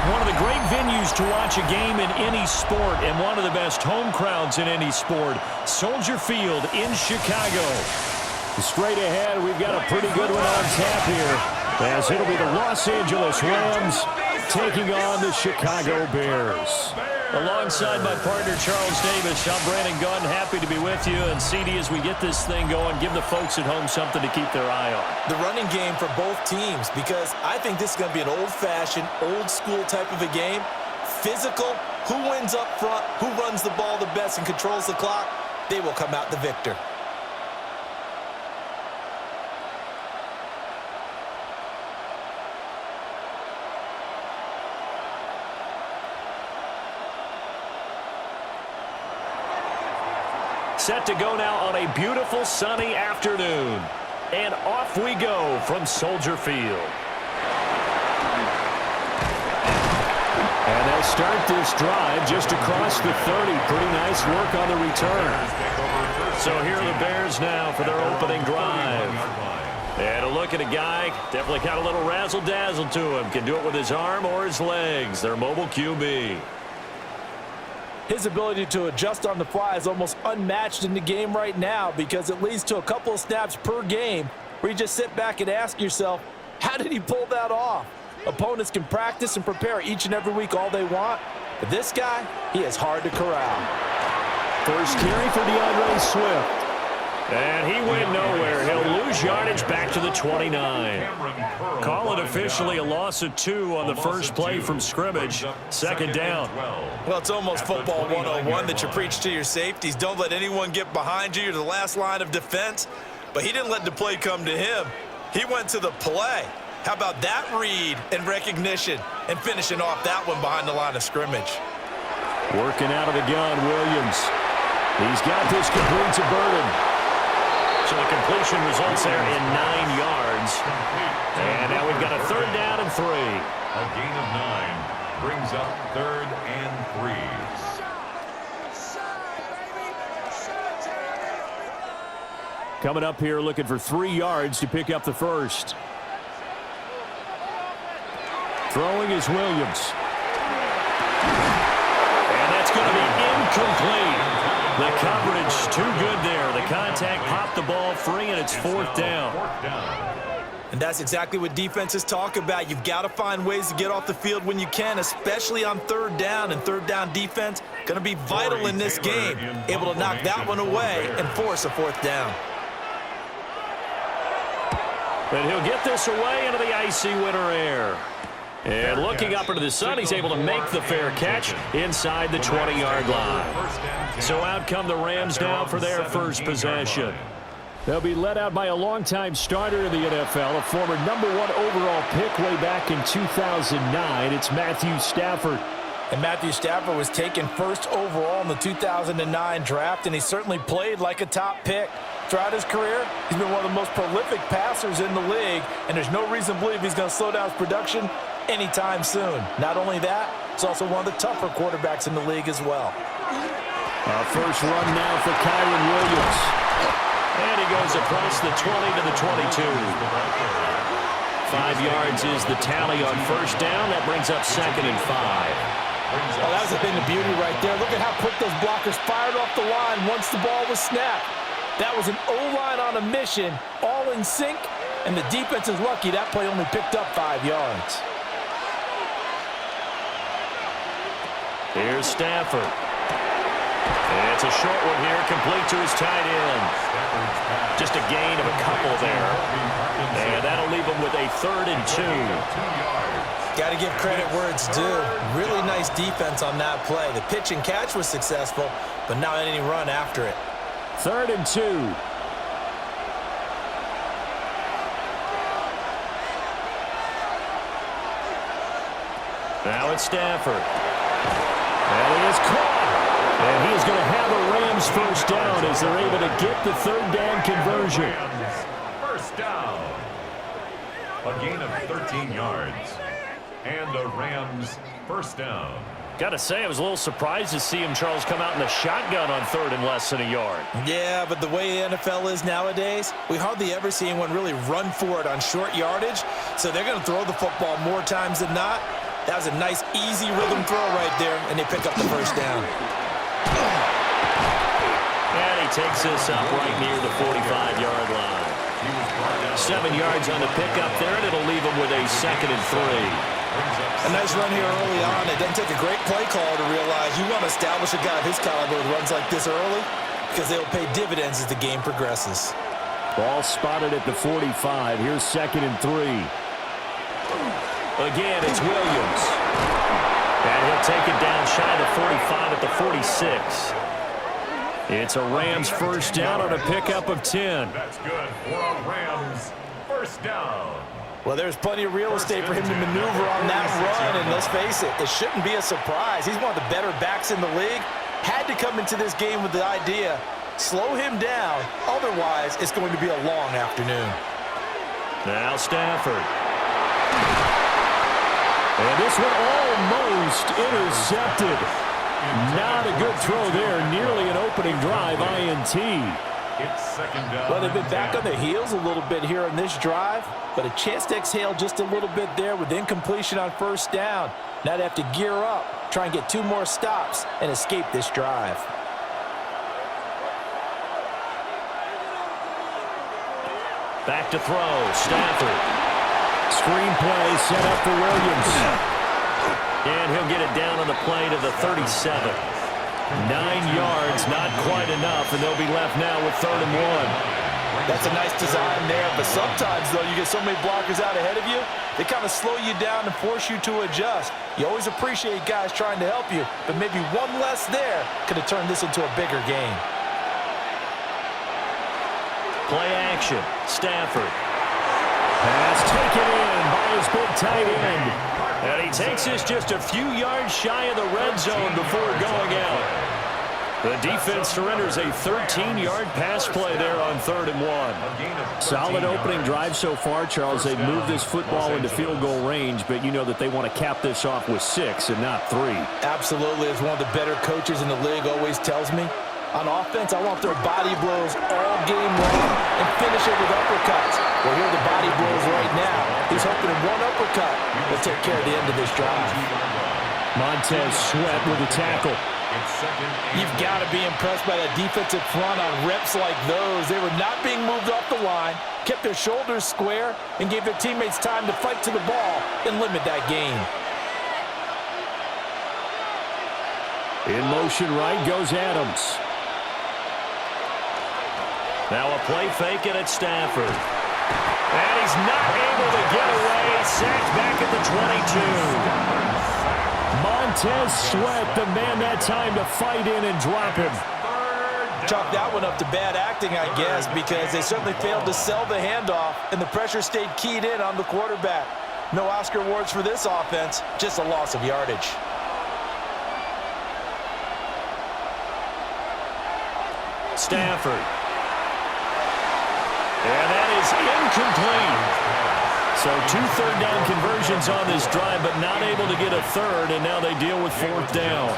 One of the great venues to watch a game in any sport and one of the best home crowds in any sport, Soldier Field in Chicago. Straight ahead, we've got a pretty good one on tap here, as it'll be the Los Angeles Rams taking on the Chicago Bears. Alongside my partner, Charles Davis, I'm Brandon Gunn, happy to be with you. And CD, as we get this thing going, give the folks at home something to keep their eye on. The running game for both teams, because I think this is going to be an old-fashioned, old-school type of a game. Physical, who wins up front, who runs the ball the best and controls the clock, they will come out the victor. Set to go now on a beautiful sunny afternoon. And off we go from Soldier Field. And they'll start this drive just across the 30. Pretty nice work on the return. So here are the Bears now for their opening drive. And a look at a guy, definitely got a little razzle-dazzle to him. Can do it with his arm or his legs. Their mobile QB. His ability to adjust on the fly is almost unmatched in the game right now, because it leads to a couple of snaps per game where you just sit back and ask yourself, how did he pull that off? Opponents can practice and prepare each and every week all they want, but this guy, he is hard to corral. First carry for DeAndre Swift. And he went nowhere. He'll lose yardage back to the 29. Call it officially a loss of 2 on the first play from scrimmage. Second down. Well, it's almost football 101 that you preach to your safeties. Don't let anyone get behind you. You're the last line of defense. But he didn't let the play come to him. He went to the play. How about that read and recognition and finishing off that one behind the line of scrimmage? Working out of the gun, Williams. He's got this complete to Burden. So the completion results there in 9 yards. And now we've got a third down and 3. A gain of 9 brings up 3rd and 3. Coming up here looking for 3 yards to pick up the first. Throwing is Williams. And that's going to be incomplete. The coverage too good there. The contact popped the ball free, and it's 4th down. And that's exactly what defenses talk about. You've got to find ways to get off the field when you can, especially on 3rd down. And 3rd down defense going to be vital in this game. Able to knock that one away and force a 4th down. But he'll get this away into the icy winter air. And looking up into the sun, he's able to make the fair catch inside the 20-yard line. So out come the Rams now for their first possession. They'll be led out by a longtime starter in the NFL, a former #1 overall pick way back in 2009. It's Matthew Stafford. And Matthew Stafford was taken 1st overall in the 2009 draft, and he certainly played like a top pick. Throughout his career, he's been one of the most prolific passers in the league, and there's no reason to believe he's going to slow down his production anytime soon. Not only that, he's also one of the tougher quarterbacks in the league as well. First run now for Kyron Williams. And he goes across the 20 to the 22. 5 yards is the tally on first down. That brings up 2nd and 5. Oh, that was a thing of beauty right there. Look at how quick those blockers fired off the line once the ball was snapped. That was an O-line on a mission, all in sync, and the defense is lucky that play only picked up 5 yards. Here's Stafford. And it's a short one here, complete to his tight end. Just a gain of a couple there. And that'll leave him with a 3rd and 2. Got to give credit where it's due. Really nice defense on that play. The pitch and catch was successful, but not any run after it. 3rd and 2. Now it's Stafford. And he is caught. And he is going to have a Rams first down as they're able to get the 3rd down conversion. First down. A gain of 13 yards. And a Rams first down. Got to say, I was a little surprised to see him, Charles, come out in the shotgun on 3rd and less than a yard. Yeah, but the way the NFL is nowadays, we hardly ever see anyone really run for it on short yardage. So they're going to throw the football more times than not. That was a nice, easy rhythm throw right there, and they pick up the first down. And he takes this up right near the 45-yard line. 7 yards on the pickup there, and it'll leave him with a 2nd and 3. A nice run here early on. It doesn't take a great play call to realize you want to establish a guy of his caliber with runs like this early because they'll pay dividends as the game progresses. Ball spotted at the 45. Here's 2nd and 3. Again, it's Williams. And he'll take it down shy of the 45 at the 46. It's a Rams first down on a pickup of 10. That's good for a Rams first down. Well, there's plenty of real estate for him to maneuver on that run, and let's face it, it shouldn't be a surprise. He's one of the better backs in the league. Had to come into this game with the idea, slow him down, otherwise it's going to be a long afternoon. Now Stafford. And this one almost intercepted. Not a good throw there, nearly an opening drive INT. It's 2nd down. Well, they've been back on their heels a little bit here on this drive, but a chance to exhale just a little bit there with incompletion on first down. Now they have to gear up, try and get 2 more stops, and escape this drive. Back to throw, Stafford. Screen play set up for Williams. And he'll get it down on the play to the 37. 9 yards, not quite enough, and they'll be left now with 3rd and 1. That's a nice design there, but sometimes, though, you get so many blockers out ahead of you, they kind of slow you down and force you to adjust. You always appreciate guys trying to help you, but maybe one less there could have turned this into a bigger game. Play action, Stafford. Pass taken in by his big tight end. And he takes this just a few yards shy of the red zone before going out. The defense surrenders a 13-yard pass play there on 3rd and 1. Solid opening drive so far, Charles. They've moved this football into field goal range, but you know that they want to cap this off with 6 and not 3. Absolutely. As one of the better coaches in the league always tells me, on offense, I want their body blows all game long and finish it with uppercuts. Well, here are the body blows right now. He's hoping in one uppercut will take care of the end of this drive. Montez Sweat with a tackle. You've got to be impressed by that defensive front on reps like those. They were not being moved off the line, kept their shoulders square, and gave their teammates time to fight to the ball and limit that gain. In motion right goes Adams. Now a play fake, and it's Stafford. And he's not able to get away. Sacked back at the 22. Montez Sweat, the man that time to fight in and drop him. Chalk that one up to bad acting, I guess, because they certainly failed to sell the handoff, and the pressure stayed keyed in on the quarterback. No Oscar awards for this offense, just a loss of yardage. Stafford. And that is incomplete. So 2 third-down conversions on this drive, but not able to get a third, and now they deal with 4th down.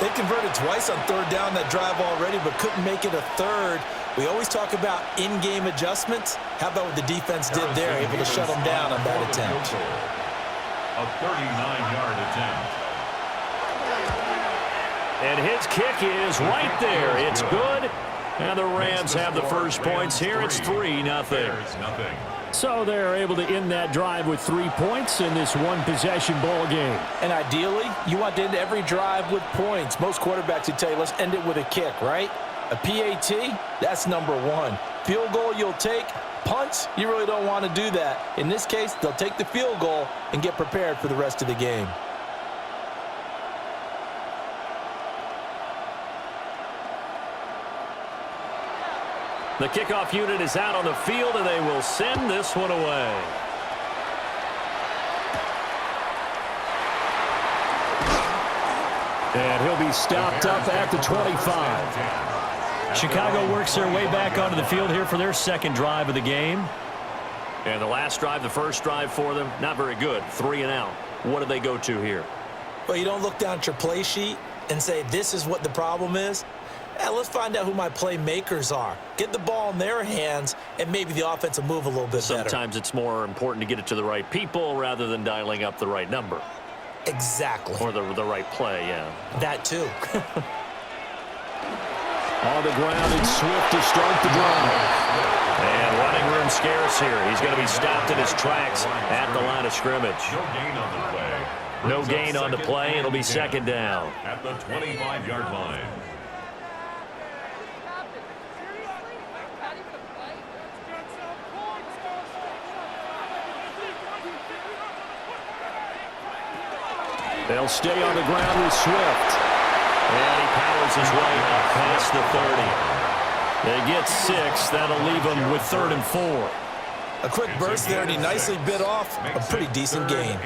They converted twice on 3rd down that drive already, but couldn't make it a 3rd. We always talk about in-game adjustments. How about what the defense did there, able to shut them down on that attempt? A 39-yard attempt. And his kick is right there. It's good. And the Rams have the first points here. It's 3-0. So they're able to end that drive with 3 points in this one-possession ball game. And ideally, you want to end every drive with points. Most quarterbacks would tell you, let's end it with a kick, right? A PAT, that's number 1. Field goal you'll take. Punts, you really don't want to do that. In this case, they'll take the field goal and get prepared for the rest of the game. The kickoff unit is out on the field, and they will send this one away. And he'll be stopped up at the 25. Chicago works their way back onto the field here for their second drive of the game. And the last drive, the first drive for them, not very good. 3 and out. What do they go to here? Well, you don't look down at your play sheet and say, this is what the problem is. Let's find out who my playmakers are. Get the ball in their hands, and maybe the offense will move a little bit better. Sometimes it's more important to get it to the right people rather than dialing up the right number. Exactly. Or the right play, yeah. That too. On the ground, it's Swift to start the drive. And running room scarce here. He's going to be stopped in his tracks at the line of scrimmage. No gain on the play. No gain on the play. It'll be second down. At the 25-yard line. They'll stay on the ground with Swift. And he powers his way up past the 30. They get 6. That'll leave them with 3rd and 4. A quick burst there, and he nicely bit off a pretty decent gain.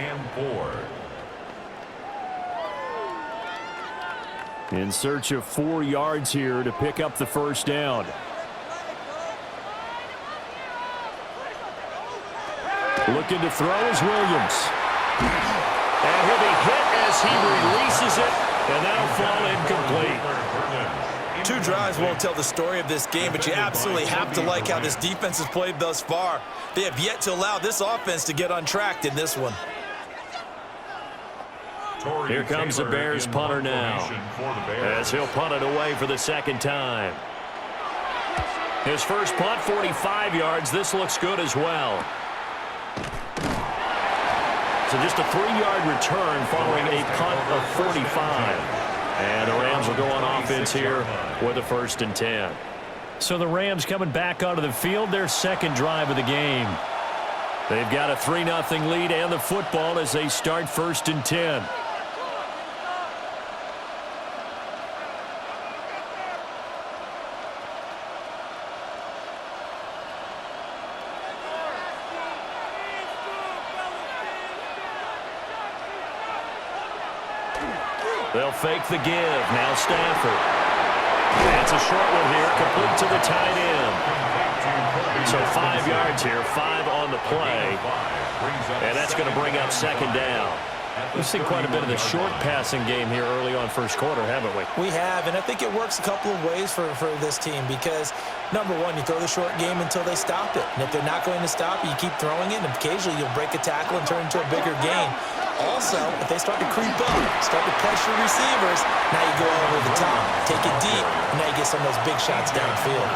In search of 4 yards here to pick up the first down. Looking to throw is Williams. And he'll be hit as he releases it, and that'll fall incomplete. 2 drives won't tell the story of this game, but you absolutely have to like how this defense has played thus far. They have yet to allow this offense to get untracked in this one. Here comes the Bears punter now, as he'll punt it away for the second time. His first punt, 45 yards. This looks good as well. So just a 3-yard return following a punt of 45. And the Rams will go on offense here with a 1st and 10. So the Rams coming back onto the field, their second drive of the game. They've got a 3-0 lead and the football as they start 1st and 10. They'll fake the give. Now Stafford. That's a short one here, complete to the tight end. So 5 yards here, 5 on the play. And that's going to bring up second down. We've seen quite a bit of the short passing game here early on first quarter, haven't we? We have, and I think it works a couple of ways for this team because, number one, you throw the short game until they stop it. And if they're not going to stop it, you keep throwing it, and occasionally you'll break a tackle and turn into a bigger gain. Also, if they start to creep up, start to pressure receivers, now you go over the top, take it deep, and now you get some of those big shots downfield.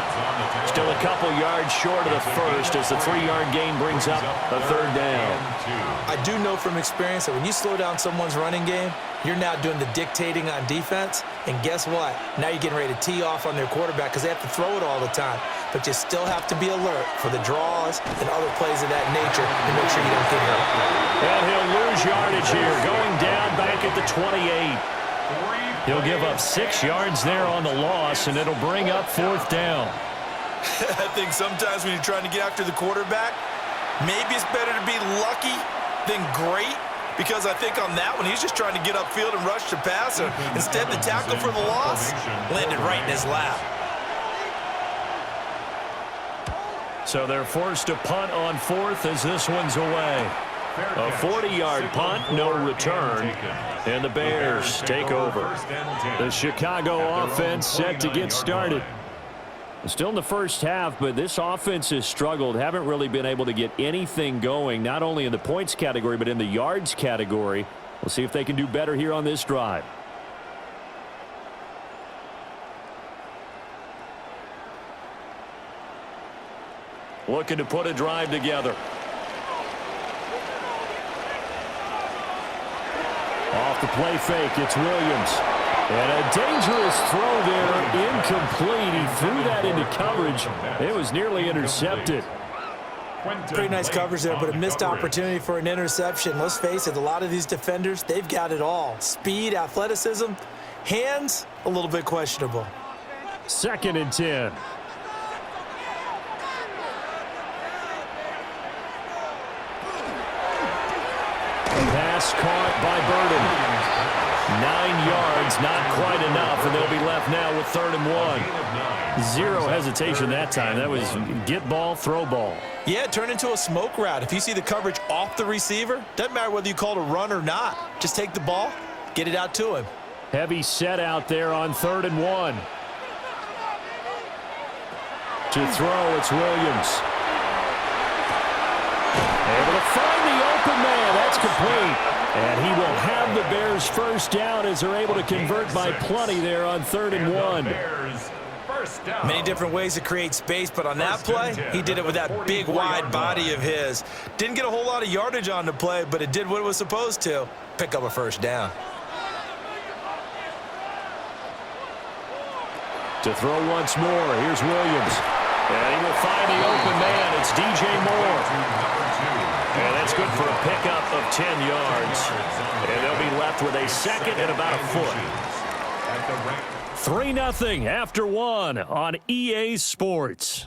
Still a couple yards short of the first as the 3-yard gain brings up a 3rd down. I do know from experience that when you slow down someone's running game, you're now doing the dictating on defense, and guess what? Now you're getting ready to tee off on their quarterback because they have to throw it all the time. But you still have to be alert for the draws and other plays of that nature to make sure you don't get hurt. And he'll lose yardage here, going down back at the 28. He'll give up 6 yards there on the loss, and it'll bring up 4th down. I think sometimes when you're trying to get after the quarterback, maybe it's better to be lucky than great. Because I think on that one, he's just trying to get upfield and rush the passer. Instead, the tackle for the loss landed right in his lap. So they're forced to punt on 4th as this one's away. A 40-yard punt, no return, and the Bears take over. The Chicago offense set to get started. Still in the first half, but this offense has struggled. Haven't really been able to get anything going, not only in the points category, but in the yards category. We'll see if they can do better here on this drive. Looking to put a drive together. Off the play fake, it's Williams. And a dangerous throw there, incomplete. He threw that into coverage. It was nearly intercepted. Pretty nice coverage there, but a missed opportunity for an interception. Let's face it, a lot of these defenders, they've got it all. Speed, athleticism, hands, a little bit questionable. 2nd and 10. Pass caught by Burden. 9 yards, not quite enough, and they'll be left now with 3rd and 1. Zero hesitation that time. That was get ball, throw ball. Yeah, turn into a smoke route. If you see the coverage off the receiver, doesn't matter whether you call it a run or not. Just take the ball, get it out to him. Heavy set out there on 3rd and 1. To throw, it's Williams. Able to find the open man. That's complete. And he will have the Bears first down as they're able to convert by plenty there on 3rd and 1. Many different ways to create space, but on that play, he did it with that big, wide body of his. Didn't get a whole lot of yardage on the play, but it did what it was supposed to. Pick up a first down. To throw once more, here's Williams. And he will find the open man. It's DJ Moore. And that's good for a pickup of 10 yards. And they'll be left with a second and about a foot. 3-0 after 1 on EA Sports.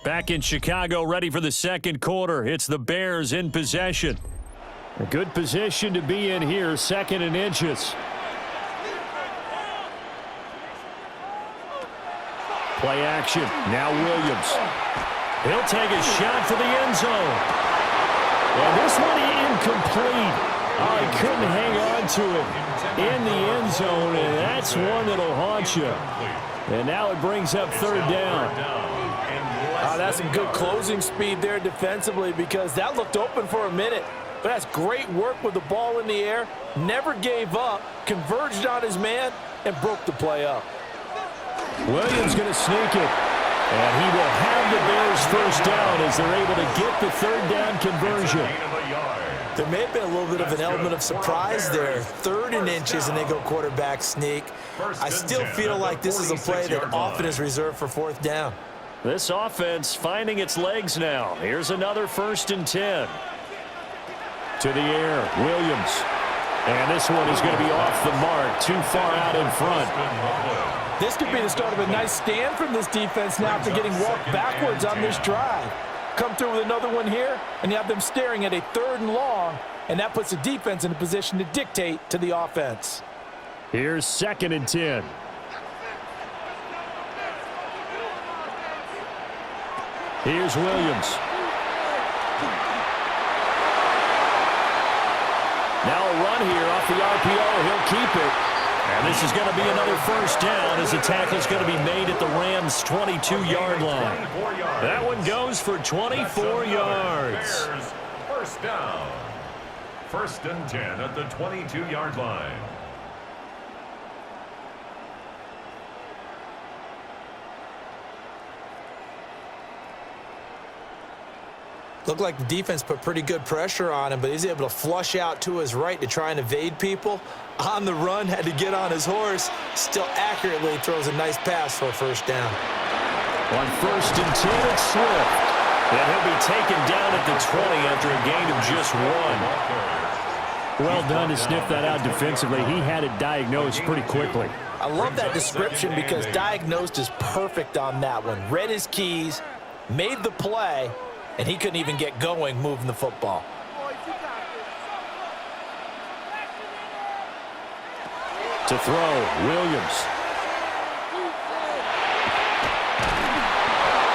Back in Chicago, ready for the second quarter. It's the Bears in possession. A good position to be in here, 2nd and inches. Play action. Now Williams. He'll take a shot for the end zone. And this one incomplete. Oh, he couldn't hang on to it in the end zone, and that's one that'll haunt you. And now it brings up 3rd down. That's some good closing speed there defensively because that looked open for a minute. But that's great work with the ball in the air. Never gave up, converged on his man, and broke the play up. Williams going to sneak it. And he will have the Bears first down as they're able to get the 3rd down conversion. There may have been a little bit of an element of surprise there. 3rd and inches, and they go quarterback sneak. I still feel like this is a play that often is reserved for 4th down. This offense finding its legs now. Here's another 1st and 10. To the air, Williams. And this one is going to be off the mark, too far out in front. This could be the start of a nice stand from this defense now after getting walked backwards on this drive. Come through with another one here, and you have them staring at a 3rd and long, and that puts the defense in a position to dictate to the offense. Here's 2nd and 10. Here's Williams. Now a run here off the RPO. He'll keep it. And this is going to be another first down as the tackle is going to be made at the Rams' 22-yard line. That one goes for 24 yards. First down. 1st and 10 at the 22-yard line. Looked like the defense put pretty good pressure on him, but he's able to flush out to his right to try and evade people. On the run, had to get on his horse. Still accurately throws a nice pass for a first down. On 1st and 10, it's Swift. And he'll be taken down at the 20 after a gain of just 1. Well done to sniff that out defensively. He had it diagnosed pretty quickly. I love that description because diagnosed is perfect on that one. Read his keys, made the play, and he couldn't even get going moving the football. To throw, Williams.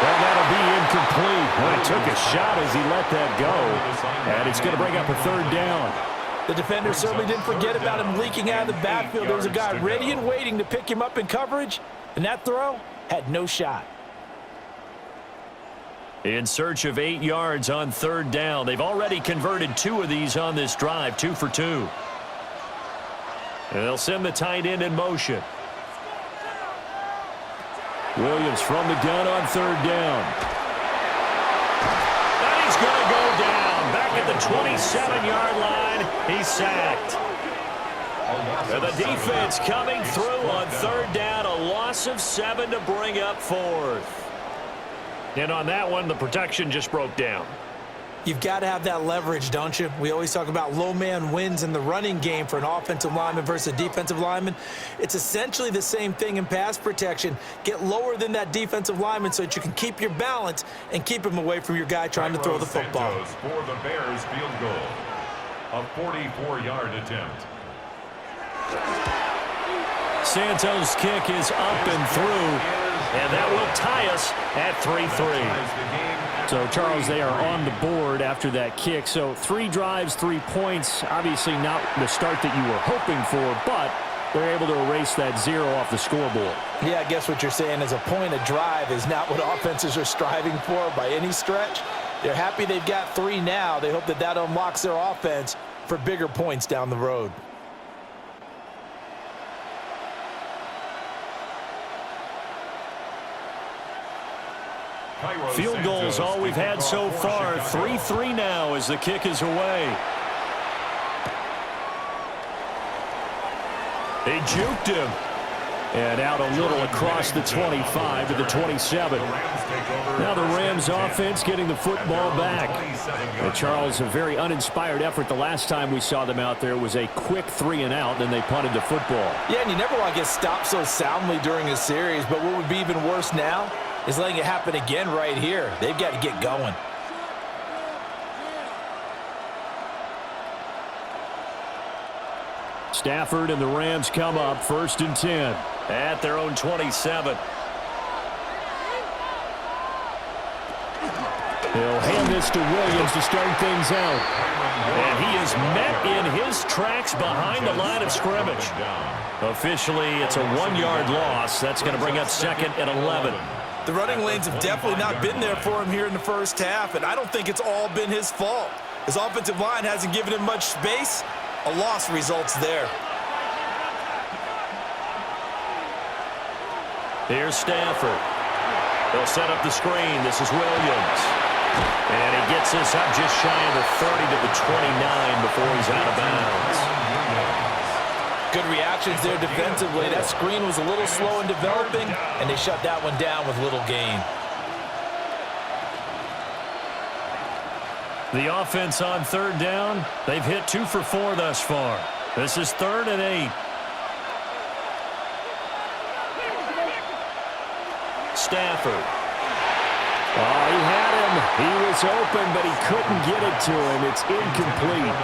Well, that'll be incomplete. Well, he took a shot as he let that go. And it's going to bring up a 3rd down. The defender certainly didn't forget about him leaking out of the backfield. There was a guy ready and waiting to pick him up in coverage, and that throw had no shot. In search of 8 yards on 3rd down. They've already converted 2 of these on this drive, 2 for 2. And they'll send the tight end in motion. Williams from the gun on 3rd down. And he's going to go down. Back at the 27-yard line. He's sacked. And the defense coming through on 3rd down. A loss of 7 to bring up 4th. And on that one, the protection just broke down. You've got to have that leverage, don't you? We always talk about low man wins in the running game for an offensive lineman versus a defensive lineman. It's essentially the same thing in pass protection. Get lower than that defensive lineman so that you can keep your balance and keep him away from your guy trying to throw the football. Santos for the Bears field goal. A 44-yard attempt. Santos' kick is up and through. And that will tie us at 3-3. So, Charles, they are on the board after that kick. So, 3 drives, 3 points. Obviously not the start that you were hoping for, but they're able to erase that 0 off the scoreboard. Yeah, I guess what you're saying is a point a drive is not what offenses are striving for by any stretch. They're happy they've got 3 now. They hope that that unlocks their offense for bigger points down the road. Field goals all we've had so far. 3-3 now as the kick is away. They juked him. And out a little across the 25 to the 27. Now the Rams offense getting the football back. And Charles, a very uninspired effort the last time we saw them out there. It was a quick 3 and out, then they punted the football. Yeah, and you never want to get stopped so soundly during a series, but what would be even worse now is letting it happen again right here. They've got to get going. Stafford and the Rams come up 1st and 10 at their own 27. He'll hand this to Williams to start things out. And he is met in his tracks behind the line of scrimmage. Officially, it's a 1-yard loss. That's going to bring up 2nd and 11. The running lanes have definitely not been there for him here in the first half, and I don't think it's all been his fault. His offensive line hasn't given him much space. A loss results there. Here's Stafford. They'll set up the screen. This is Williams. And he gets this up just shy of the 30 to the 29 before he's out of bounds. Good reactions there defensively. That screen was a little slow in developing, and they shut that one down with little gain. The offense on 3rd down, they've hit 2 for 4 thus far. This is 3rd and 8. Stafford. Oh, he had him. He was open, but he couldn't get it to him. It's incomplete.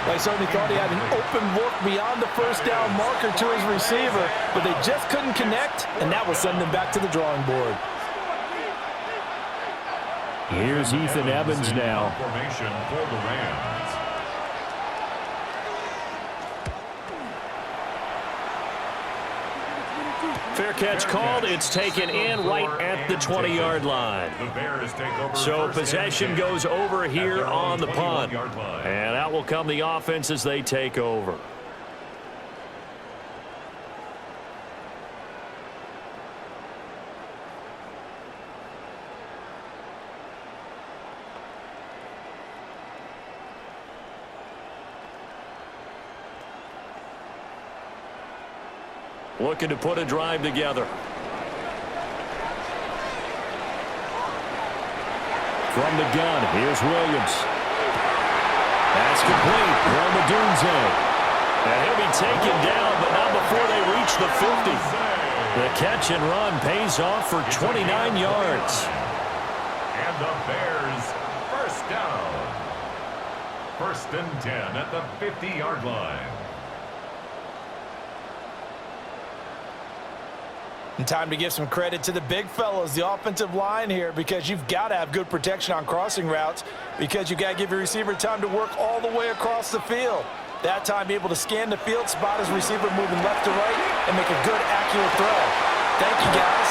I certainly thought he had an open look beyond the first down marker to his receiver, but they just couldn't connect, and that will send them back to the drawing board. Here's Ethan Evans now. Formation for the Rams. Fair catch called. It's taken in right at the 20-yard line. So possession goes over here on the punt. And out will come the offense as they take over. Looking to put a drive together. From the gun, here's Williams. That's complete. Romadunze. And he'll be taken down, but not before they reach the 50. The catch and run pays off for 29 yards. And the Bears, first down. 1st and 10 at the 50-yard line. And time to give some credit to the big fellows, the offensive line here, because you've got to have good protection on crossing routes, because you've got to give your receiver time to work all the way across the field. That time, be able to scan the field, spot his receiver moving left to right, and make a good, accurate throw. Thank you, guys.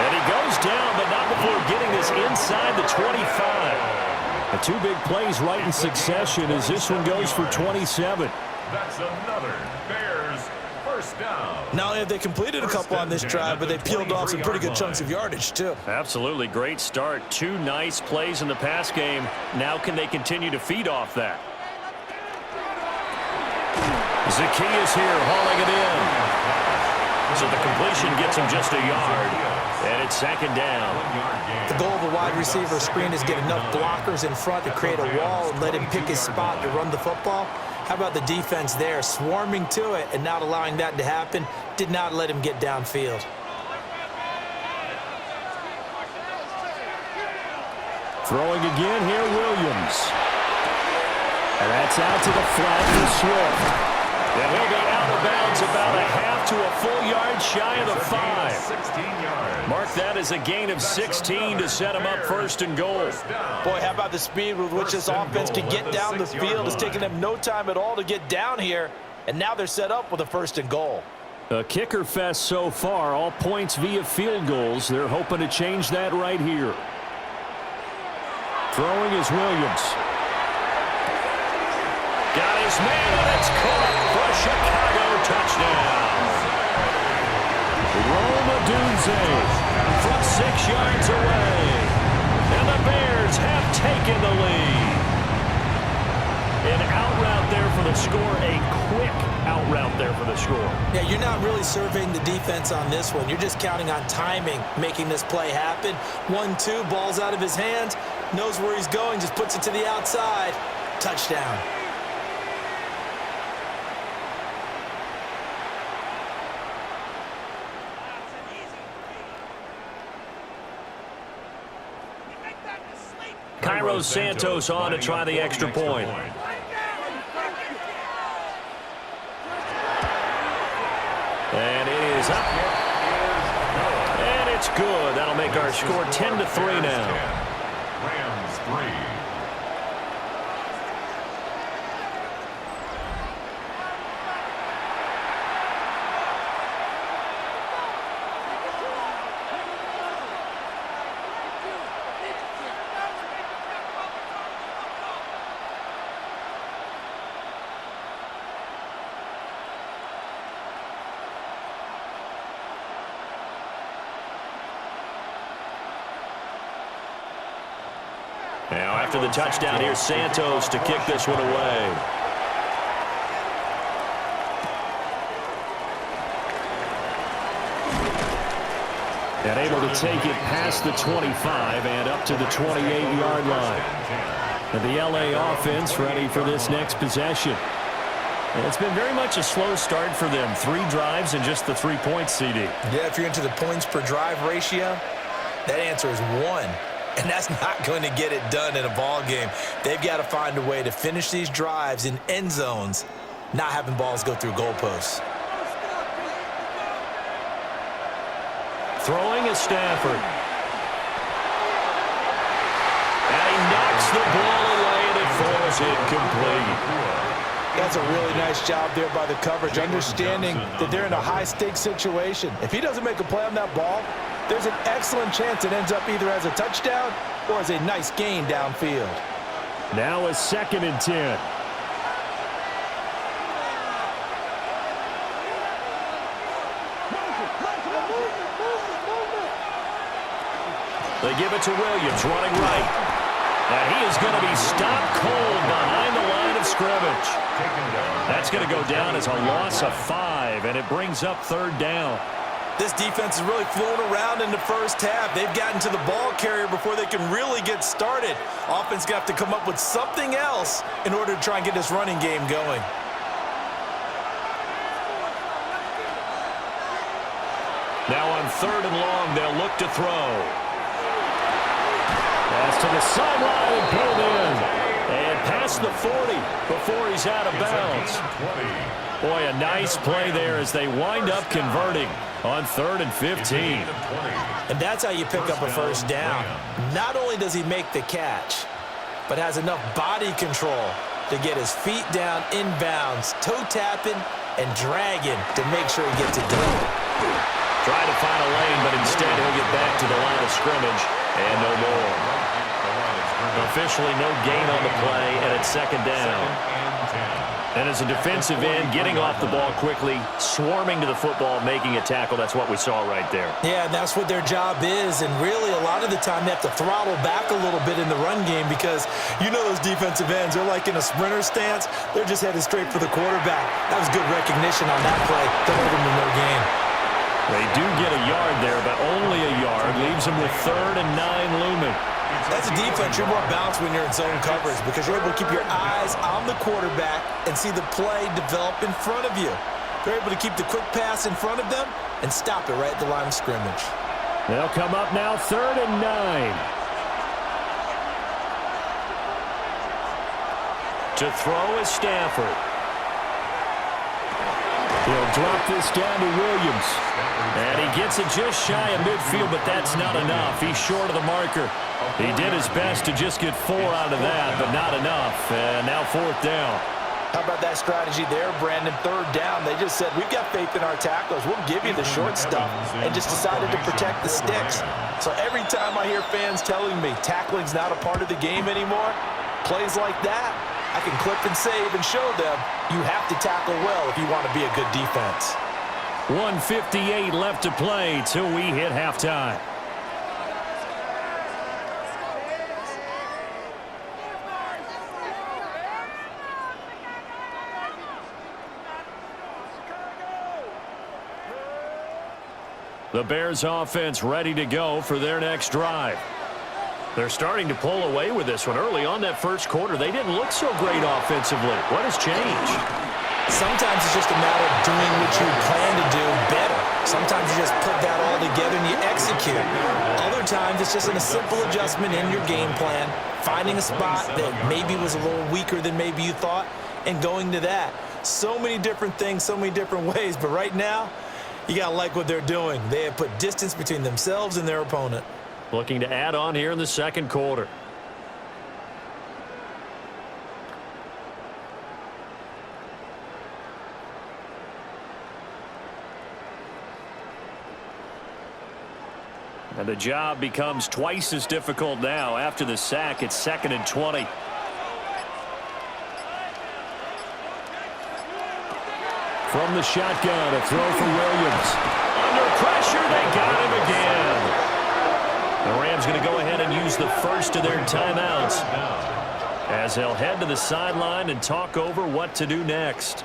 And he goes down, but not before getting this inside the 25. The 2 big plays right in succession as this one goes for 27. That's another Bears first down. Not only have they completed a couple on this drive, but they peeled off some pretty good chunks of yardage, too. Absolutely great start. 2 nice plays in the pass game. Now can they continue to feed off that? Zacchaeus here hauling it in. So the completion gets him just a yard. And it's 2nd down. The goal of a wide receiver screen is get enough blockers in front to create a wall and let him pick his spot to run the football. How about the defense there, swarming to it and not allowing that to happen? Did not let him get downfield. Throwing again here, Williams. And that's out to the flat for Swift. And he'll be out of bounds about a half to a full yard shy of the 5. 16 yards. Mark that as a gain of 16 to set him up first and goal. Boy, how about the speed with which this offense can get down the field? It's taken them no time at all to get down here, and now they're set up with a first and goal. A kicker fest so far, all points via field goals. They're hoping to change that right here. Throwing is Williams. Got his man, and it's caught for a Chicago touchdown. Roma Dunze from 6 yards away. And the Bears have taken the lead. An out route there for the score, a quick out route there for the score. Yeah, you're not really surveying the defense on this one. You're just counting on timing, making this play happen. 1-2, ball's out of his hands, knows where he's going, just puts it to the outside. Touchdown. Cairo Santos on to try the extra point. And it is up. And it's good. That'll make our score 10-3 now. Rams 3. Now after the touchdown, here's Santos to kick this one away. And able to take it past the 25 and up to the 28-yard line. And the LA offense ready for this next possession. And it's been very much a slow start for them. 3 drives and just the 3 points, CD. Yeah, if you're into the points per drive ratio, that answer is 1. And that's not going to get it done in a ball game. They've got to find a way to finish these drives in end zones, not having balls go through goalposts. Throwing is Stafford. And he knocks the ball away, and it falls incomplete. That's a really nice job there by the coverage, understanding that they're in a high-stakes situation. If he doesn't make a play on that ball, there's an excellent chance it ends up either as a touchdown or as a nice gain downfield. Now a 2nd and 10. They give it to Williams, running right. And he is going to be stopped cold behind the line of scrimmage. That's going to go down as a loss of 5, and it brings up 3rd down. This defense is really flown around in the first half. They've gotten to the ball carrier before they can really get started. Offense got to come up with something else in order to try and get this running game going. Now on 3rd and long, they'll look to throw. Pass to the sideline and pulled in. And past the 40 before he's out of bounds. Boy, a nice play there as they wind up converting on 3rd and 15. And that's how you pick up a first down. Not only does he make the catch, but has enough body control to get his feet down inbounds, toe tapping and dragging to make sure he gets it done. Trying to find a lane, but instead he'll get back to the line of scrimmage and no more. Officially no gain on the play, and it's 2nd down. And as a defensive end, getting off the ball quickly, swarming to the football, making a tackle, that's what we saw right there. Yeah, that's what their job is, and really a lot of the time they have to throttle back a little bit in the run game because you know those defensive ends, they're like in a sprinter stance. They're just headed straight for the quarterback. That was good recognition on that play to hold them to no gain. They do get a yard there, but only a yard. Leaves them with 3rd and 9 looming. As a defense, you're more balanced when you're in zone coverage because you're able to keep your eyes on the quarterback and see the play develop in front of you. They're able to keep the quick pass in front of them and stop it right at the line of scrimmage. They'll come up now 3rd and 9. To throw is Stafford. He'll drop this down to Williams. And he gets it just shy of midfield, but that's not enough. He's short of the marker. He did his best to just get 4 out of that, but not enough. And now 4th down. How about that strategy there, Brandon? 3rd down. They just said, we've got faith in our tacklers. We'll give you the short stuff, and just decided to protect the sticks. So every time I hear fans telling me tackling's not a part of the game anymore, plays like that, I can clip and save and show them you have to tackle well if you want to be a good defense. 1:58 left to play till we hit halftime. The Bears offense ready to go for their next drive. They're starting to pull away with this one. Early on that first quarter, they didn't look so great offensively. What has changed? Sometimes it's just a matter of doing what you plan to do better. Sometimes you just put that all together and you execute. Other times it's just a simple adjustment in your game plan, finding a spot that maybe was a little weaker than maybe you thought, and going to that. So many different things, so many different ways, but right now, you got to like what they're doing. They have put distance between themselves and their opponent. Looking to add on here in the second quarter. And the job becomes twice as difficult now. After the sack, it's 2nd and 20. From the shotgun, a throw for Williams. Under pressure, they got him again. The Rams going to go ahead and use the first of their timeouts as they'll head to the sideline and talk over what to do next.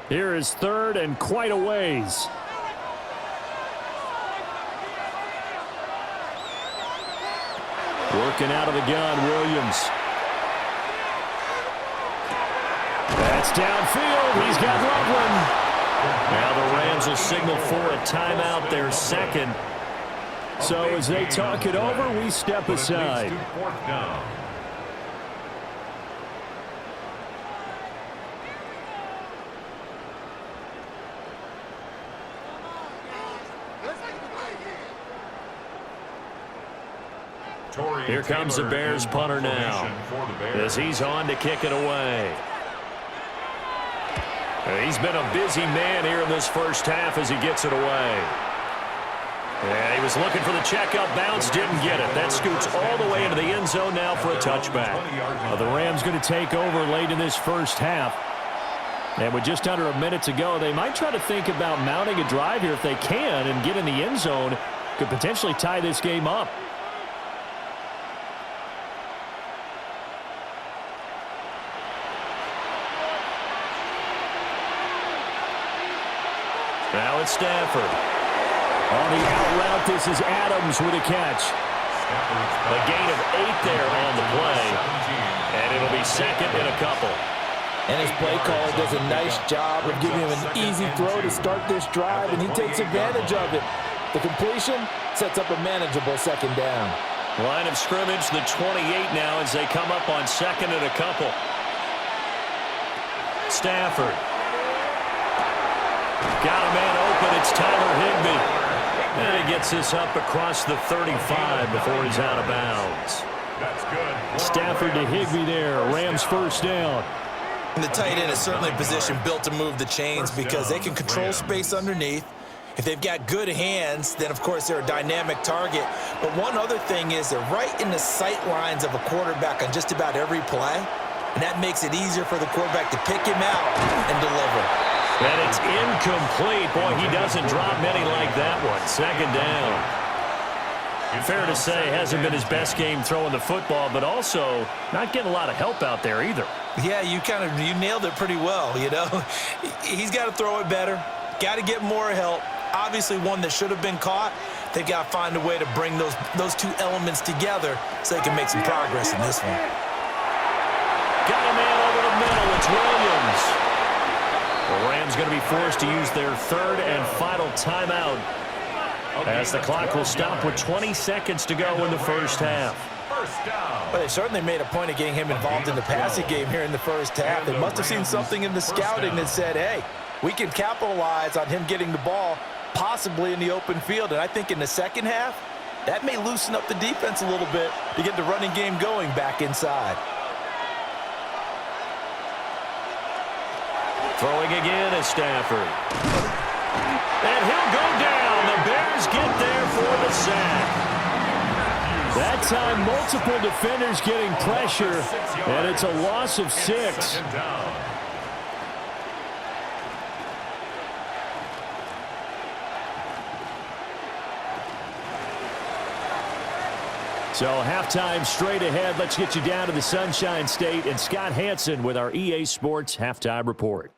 Here is 3rd and quite a ways. Working out of the gun, Williams. That's downfield. He's got Loveland. Now the Rams will signal for a timeout, their second. So as they talk it over, we step aside. Here comes the Bears punter now as he's on to kick it away. He's been a busy man here in this first half as he gets it away. And he was looking for the checkup bounce, didn't get it. That scoots all the way into the end zone now for a touchback. The Rams going to take over late in this first half. And with just under a minute to go, they might try to think about mounting a drive here if they can and get in the end zone. Could potentially tie this game up. Now it's Stafford. On the out route, this is Adams with a catch. A gain of 8 there on the play. And it'll be 2nd and a couple. And his play caller does a nice job of giving him an easy throw to start this drive, and he takes advantage of it. The completion sets up a manageable 2nd down. Line of scrimmage, the 28 now as they come up on 2nd and a couple. Stafford. Got a man open. It's Tyler Higbee. And he gets this up across the 35 before he's out of bounds. That's good. Stafford to Higbee there. Rams first down. And the tight end is certainly a position built to move the chains because they can control space underneath. If they've got good hands, then, of course, they're a dynamic target. But one other thing is they're right in the sight lines of a quarterback on just about every play. And that makes it easier for the quarterback to pick him out and deliver. And it's incomplete. Boy, he doesn't drop many like that one. 2nd down. Fair to say, hasn't been his best game throwing the football, but also not getting a lot of help out there either. Yeah, you nailed it pretty well, you know. He's got to throw it better. Got to get more help. Obviously one that should have been caught. They've got to find a way to bring those two elements together so they can make some progress in this one. Got a man over the middle. It's Williams. The Rams going to be forced to use their 3rd and final timeout as the clock will stop with 20 seconds to go in the first half. But they certainly made a point of getting him involved in the passing game here in the first half. They must have seen something in the scouting that said, hey, we can capitalize on him getting the ball possibly in the open field. And I think in the second half, that may loosen up the defense a little bit to get the running game going back inside. Throwing again is Stafford. And he'll go down. The Bears get there for the sack. That time, multiple defenders getting pressure, and it's a loss of 6. So halftime straight ahead. Let's get you down to the Sunshine State and Scott Hansen with our EA Sports Halftime Report.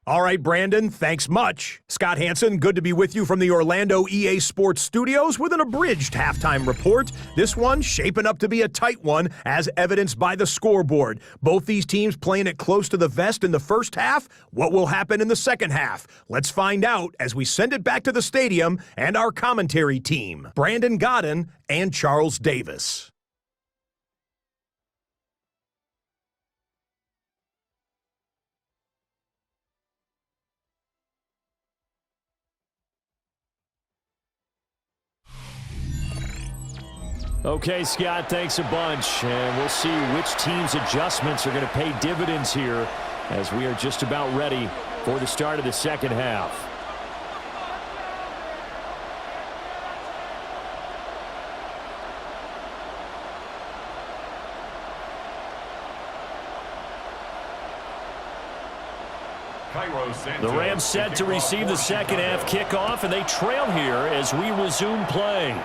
All right, Brandon, thanks much. Scott Hansen, good to be with you from the Orlando EA Sports Studios with an abridged halftime report. This one shaping up to be a tight one, as evidenced by the scoreboard. Both these teams playing it close to the vest in the first half. What will happen in the second half? Let's find out as we send it back to the stadium and our commentary team, Brandon Godden and Charles Davis. Okay, Scott, thanks a bunch. And we'll see which team's adjustments are going to pay dividends here as we are just about ready for the start of the second half. The Rams set to receive the second half kickoff, and they trail here as we resume play.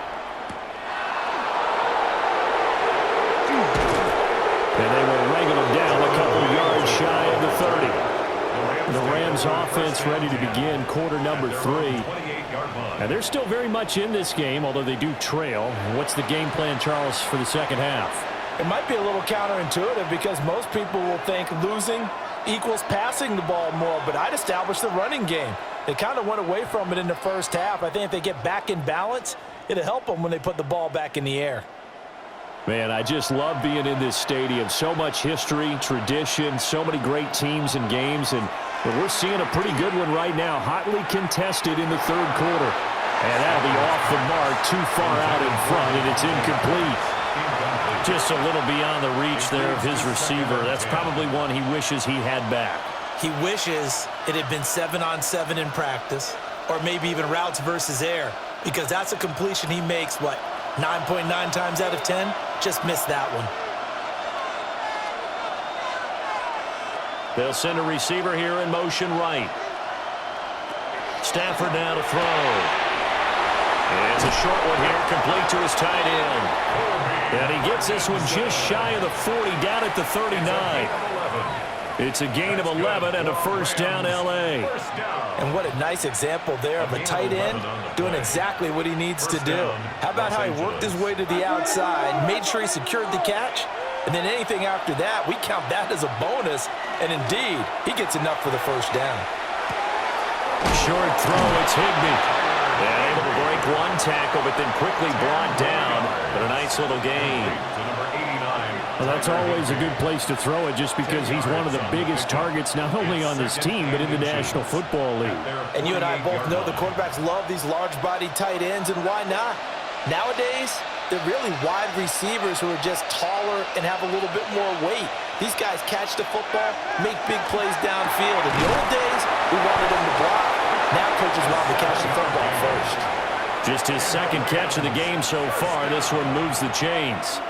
And they will wrangle him down a couple yards shy of the 30. The Rams offense ready to begin quarter number 3. And they're still very much in this game, although they do trail. What's the game plan, Charles, for the second half? It might be a little counterintuitive because most people will think losing equals passing the ball more, but I'd establish the running game. They kind of went away from it in the first half. I think if they get back in balance, it'll help them when they put the ball back in the air. Man, I just love being in this stadium. So much history, tradition, so many great teams and games, and we're seeing a pretty good one right now, hotly contested in the third quarter. And that'll be off the mark, too far out in front, and it's incomplete. Just a little beyond the reach there of his receiver. That's probably one he wishes he had back. He wishes it had been 7-on-7 in practice, or maybe even routes versus air, because that's a completion he makes, 9.9 times out of 10? Just missed that one. They'll send a receiver here in motion right. Stafford now to throw. And it's a short one here, complete to his tight end. And he gets this one just shy of the 40, down at the 39. It's a gain of 11 and a first down, L.A. And what a nice example there of a tight end doing exactly what he needs to do. How about how he worked his way to the outside, made sure he secured the catch, and then anything after that, we count that as a bonus. And indeed, he gets enough for the first down. Short throw, it's Higbee. And able to break one tackle, but then quickly brought down. But a nice little gain. Well, that's always a good place to throw it just because he's one of the biggest targets not only on this team but in the National Football League. And you and I both know the quarterbacks love these large-bodied tight ends, and why not? Nowadays, they're really wide receivers who are just taller and have a little bit more weight. These guys catch the football, make big plays downfield. In the old days, we wanted them to block. Now coaches want them to catch the football first. Just his second catch of the game so far. This one moves the chains.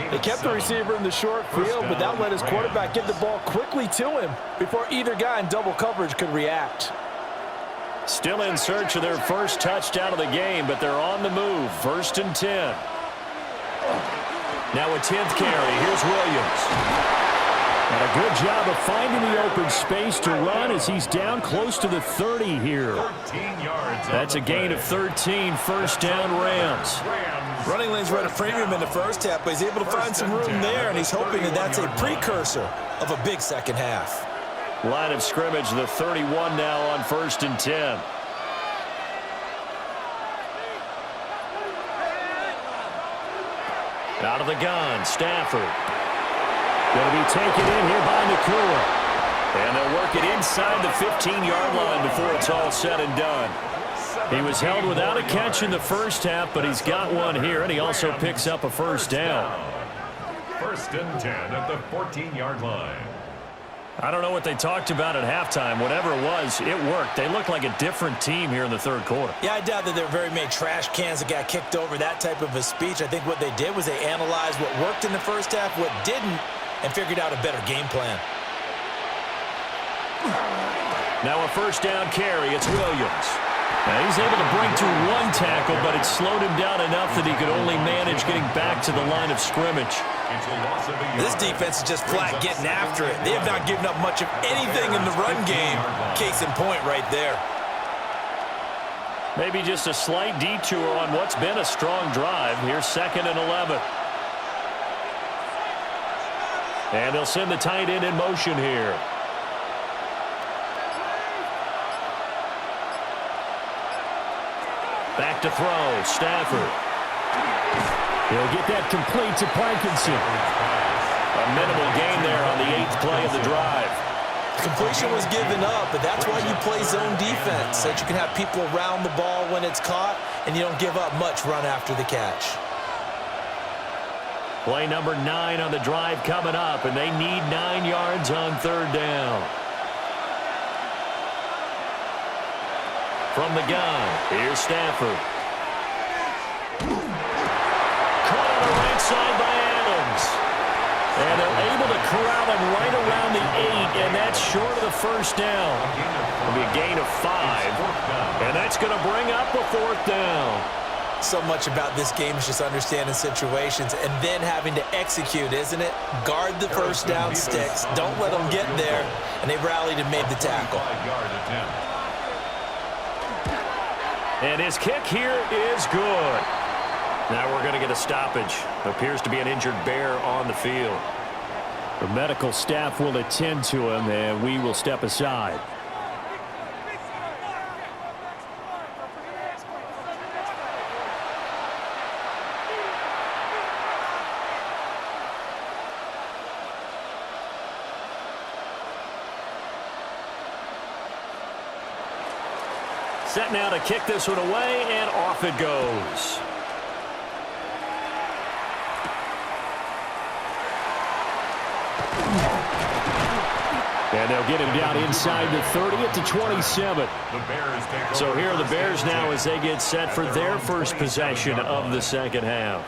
They kept the receiver in the short field, but that let his quarterback get the ball quickly to him before either guy in double coverage could react. Still in search of their first touchdown of the game, but they're on the move. 1st and 10. Now a 10th carry. Here's Williams. And a good job of finding the open space to run as he's down close to the 30 here. That's a gain of 13. First down, Rams. Running lanes were at a premium in the first half, but he's able to find some room there, and he's hoping that that's a precursor of a big second half. Line of scrimmage, the 31 now on 1st and 10. Out of the gun, Stafford. Going to be taken in here by Nakua. And they'll work it inside the 15-yard line before it's all said and done. He was held without a catch in the first half, but he's got one here, and he also picks up a first down. 1st and 10 at the 14-yard line. I don't know what they talked about at halftime. Whatever it was, it worked. They look like a different team here in the third quarter. Yeah, I doubt that there were very many trash cans that got kicked over, that type of a speech. I think what they did was they analyzed what worked in the first half, what didn't, and figured out a better game plan. Now a first down carry. It's Williams. Now he's able to break through one tackle, but it slowed him down enough that he could only manage getting back to the line of scrimmage. This defense is just flat getting after it. They have not given up much of anything in the run game. Case in point right there. Maybe just a slight detour on what's been a strong drive. Here's 2nd and 11. And they'll send the tight end in motion here. Back to throw, Stafford. He'll get that complete to Parkinson. A minimal gain there on the 8th play of the drive. Completion was given up, but that's why you play zone defense, so that you can have people around the ball when it's caught, and you don't give up much run after the catch. Play number 9 on the drive coming up, and they need 9 yards on 3rd down. From the gun, here's Stafford. Caught on the right side by Adams. And they're able to corral him right around the 8, and that's short of the first down. It'll be a gain of 5, and that's going to bring up a 4th down. So much about this game is just understanding situations and then having to execute, isn't it? Guard the first down sticks. Don't let them get there, and they rallied and made the tackle. And his kick here is good. Now we're going to get a stoppage. Appears to be an injured bear on the field. The medical staff will attend to him, and we will step aside. Set now to kick this one away, and off it goes. And they'll get him down inside the 30 at the 27. So here are the Bears now as they get set for their first possession of the second half.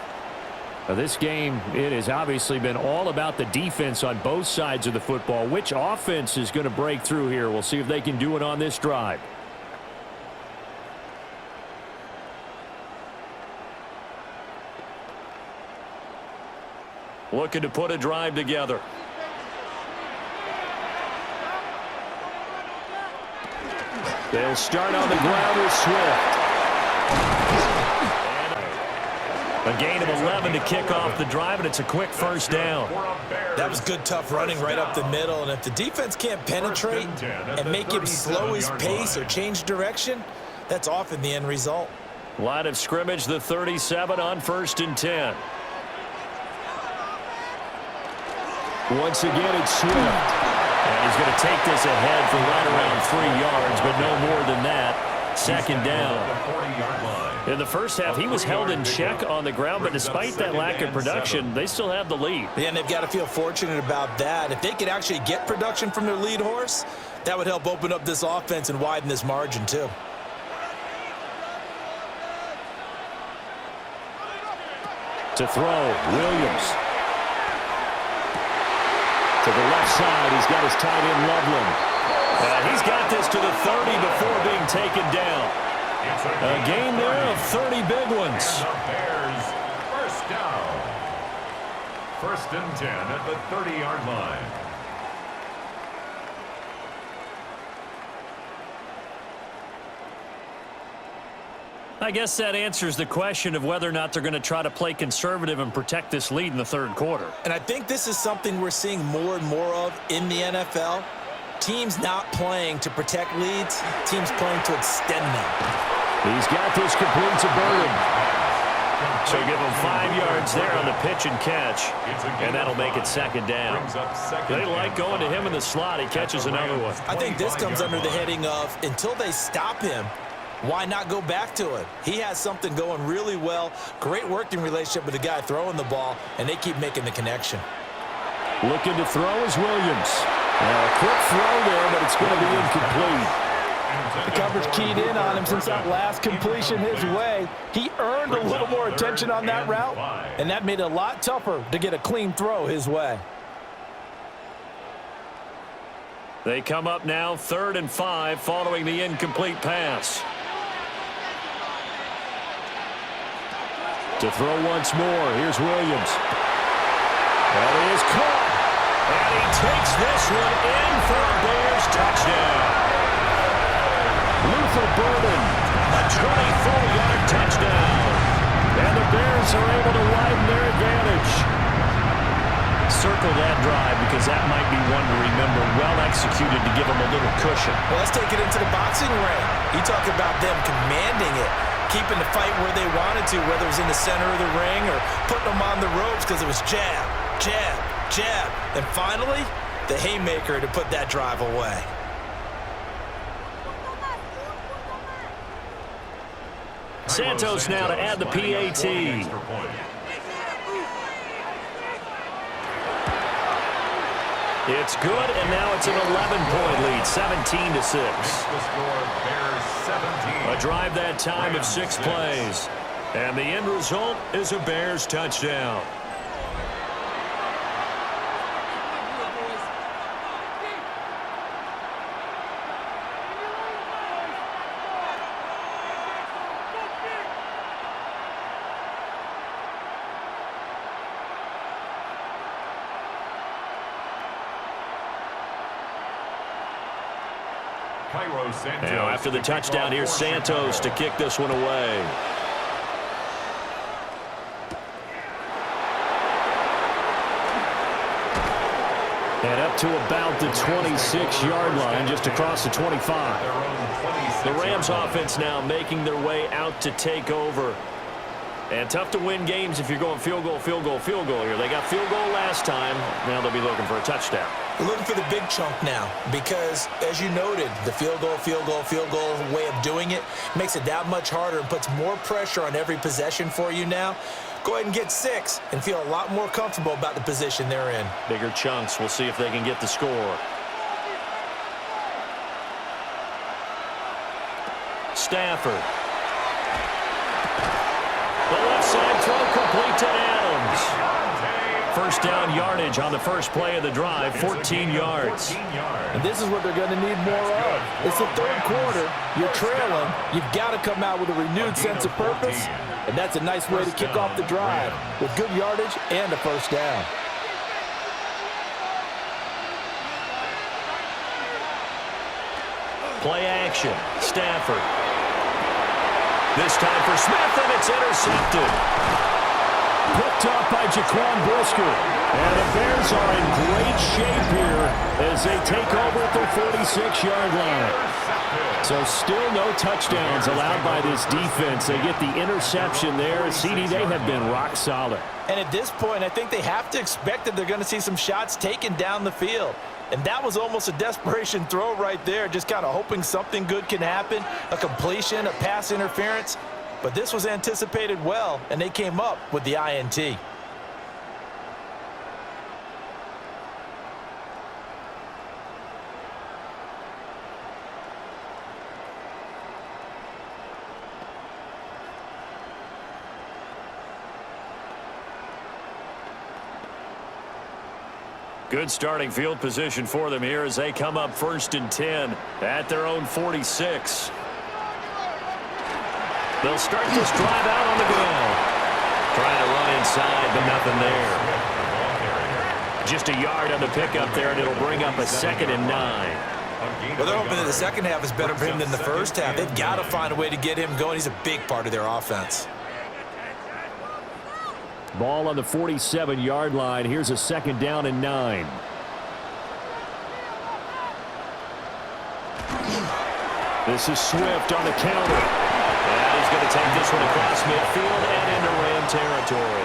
Now this game, it has obviously been all about the defense on both sides of the football. Which offense is going to break through here? We'll see if they can do it on this drive. Looking to put a drive together. They'll start on the ground with Swift. A gain of 11 to kick off the drive, and it's a quick first down. That was good, tough running right up the middle, and if the defense can't penetrate and make him slow his pace or change direction, that's often the end result. Line of scrimmage, the 37 on 1st and 10. Once again, it's Swift. And he's going to take this ahead for right around 3 yards, but no more than that. 2nd down. In the first half, he was held in check on the ground, but despite that lack of production, they still have the lead. Yeah, and they've got to feel fortunate about that. If they could actually get production from their lead horse, that would help open up this offense and widen this margin, too. To throw, Williams. To the left side, he's got his tight end, Loveland. He's got this to the 30 before being taken down. A gain there of 30 big ones. Bears first down. 1st and 10 at the 30-yard line. I guess that answers the question of whether or not they're going to try to play conservative and protect this lead in the 3rd quarter. And I think this is something we're seeing more and more of in the NFL. Teams not playing to protect leads, teams playing to extend them. He's got this complete to Burton. So give him 5 yards there on the pitch and catch, and that'll make it second down. They like going to him in the slot. He catches another one. I think this comes under the heading of until they stop him, why not go back to it? He has something going really well, great working relationship with the guy throwing the ball, and they keep making the connection. Looking to throw is Williams. A quick throw there, but it's going to be incomplete. The coverage keyed in on him since that last completion his way. He earned a little more attention on that route, and that made it a lot tougher to get a clean throw his way. They come up now 3rd and 5 following the incomplete pass. To throw once more, here's Williams. That is caught, and he takes this one in for a Bears touchdown. Luther Burden, a 24-yard touchdown. And the Bears are able to widen their advantage. Circle that drive because that might be one to remember. Well executed to give them a little cushion. Well, let's take it into the boxing ring. You talk about them commanding it, keeping the fight where they wanted to, whether it was in the center of the ring or putting them on the ropes because it was jab, jab, jab. And finally, the haymaker to put that drive away. Santos now to add the PAT. It's good, and now it's an 11-point lead, 17-6. A drive that time of 6 plays. And the end result is a Bears touchdown. Now after the touchdown, here's Santos to kick this one away. And up to about the 26-yard line, just across the 25. The Rams offense now making their way out to take over. And tough to win games if you're going field goal, field goal, field goal here. They got field goal last time. Now they'll be looking for a touchdown. We're looking for the big chunk now because, as you noted, the field goal, field goal, field goal way of doing it makes it that much harder and puts more pressure on every possession for you now. Go ahead and get 6 and feel a lot more comfortable about the position they're in. Bigger chunks. We'll see if they can get the score. Stafford. The left side throw complete to Adams. First down yardage on the first play of the drive, 14 yards. And this is what they're going to need more of. It's the 3rd quarter. You're trailing. You've got to come out with a renewed sense of purpose. And that's a nice way to kick off the drive with good yardage and a first down. Play action. Stafford. This time for Smith, and it's intercepted. Picked up by Jaquan Brisker. And the Bears are in great shape here as they take over at their 46-yard line. So still no touchdowns allowed by this defense. They get the interception there. CD, they have been rock solid. And at this point, I think they have to expect that they're going to see some shots taken down the field. And that was almost a desperation throw right there, just kind of hoping something good can happen, a completion, a pass interference. But this was anticipated well, and they came up with the INT. Good starting field position for them here as they come up 1st and 10 at their own 46. They'll start this drive out on the ground. Trying to run inside, but nothing there. Just a yard on the pickup there, and it'll bring up a 2nd and 9. Well, they're hoping that the second half is better for him than the first half. They've got to find a way to get him going. He's a big part of their offense. Ball on the 47-yard line. Here's a 2nd down and 9. This is Swift on the counter. And he's going to take this one across midfield and into territory.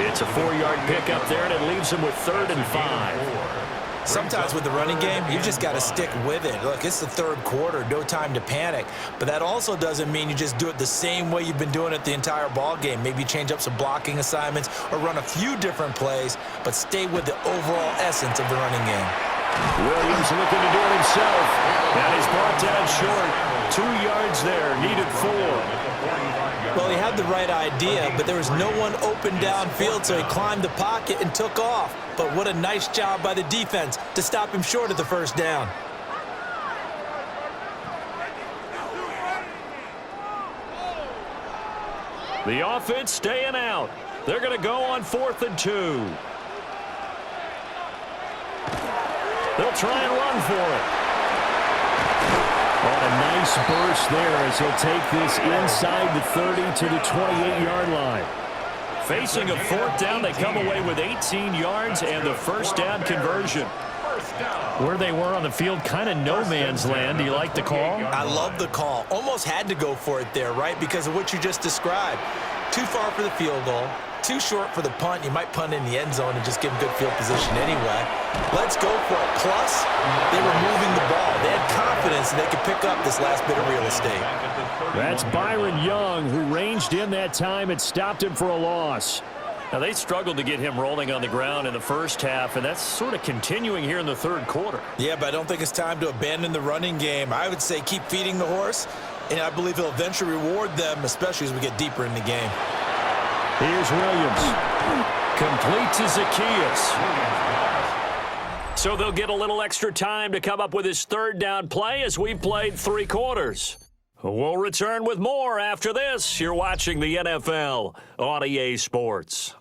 It's a 4-yard pickup there, and it leaves him with 3rd and 5. Sometimes with the running game, you've just got to stick with it. Look, it's the 3rd quarter, no time to panic. But that also doesn't mean you just do it the same way you've been doing it the entire ball game. Maybe change up some blocking assignments or run a few different plays, but stay with the overall essence of the running game. Williams looking to do it himself. And he's brought down short. 2 yards there, needed 4. Well, he had the right idea, but there was no one open downfield, so he climbed the pocket and took off. But what a nice job by the defense to stop him short of the 1st down. The offense staying out. They're going to go on 4th and 2. They'll try and run for it. And a nice burst there as he'll take this inside the 30 to the 28-yard line. Facing a 4th down, they come away with 18 yards and the 1st down conversion. Where they were on the field, kind of no man's land. Do you like the call? I love the call. Almost had to go for it there, right, because of what you just described. Too far for the field goal. Too short for the punt. You might punt in the end zone and just give them good field position anyway. Let's go for it. Plus, they were moving the ball. They had confidence that they could pick up this last bit of real estate. That's Byron Young, who ranged in that time and stopped him for a loss. Now, they struggled to get him rolling on the ground in the 1st half, and that's sort of continuing here in the 3rd quarter. Yeah, but I don't think it's time to abandon the running game. I would say keep feeding the horse, and I believe he'll eventually reward them, especially as we get deeper in the game. Here's Williams. Complete to Zacchaeus. So they'll get a little extra time to come up with his 3rd down play as we've played 3 quarters. We'll return with more after this. You're watching the NFL on EA Sports.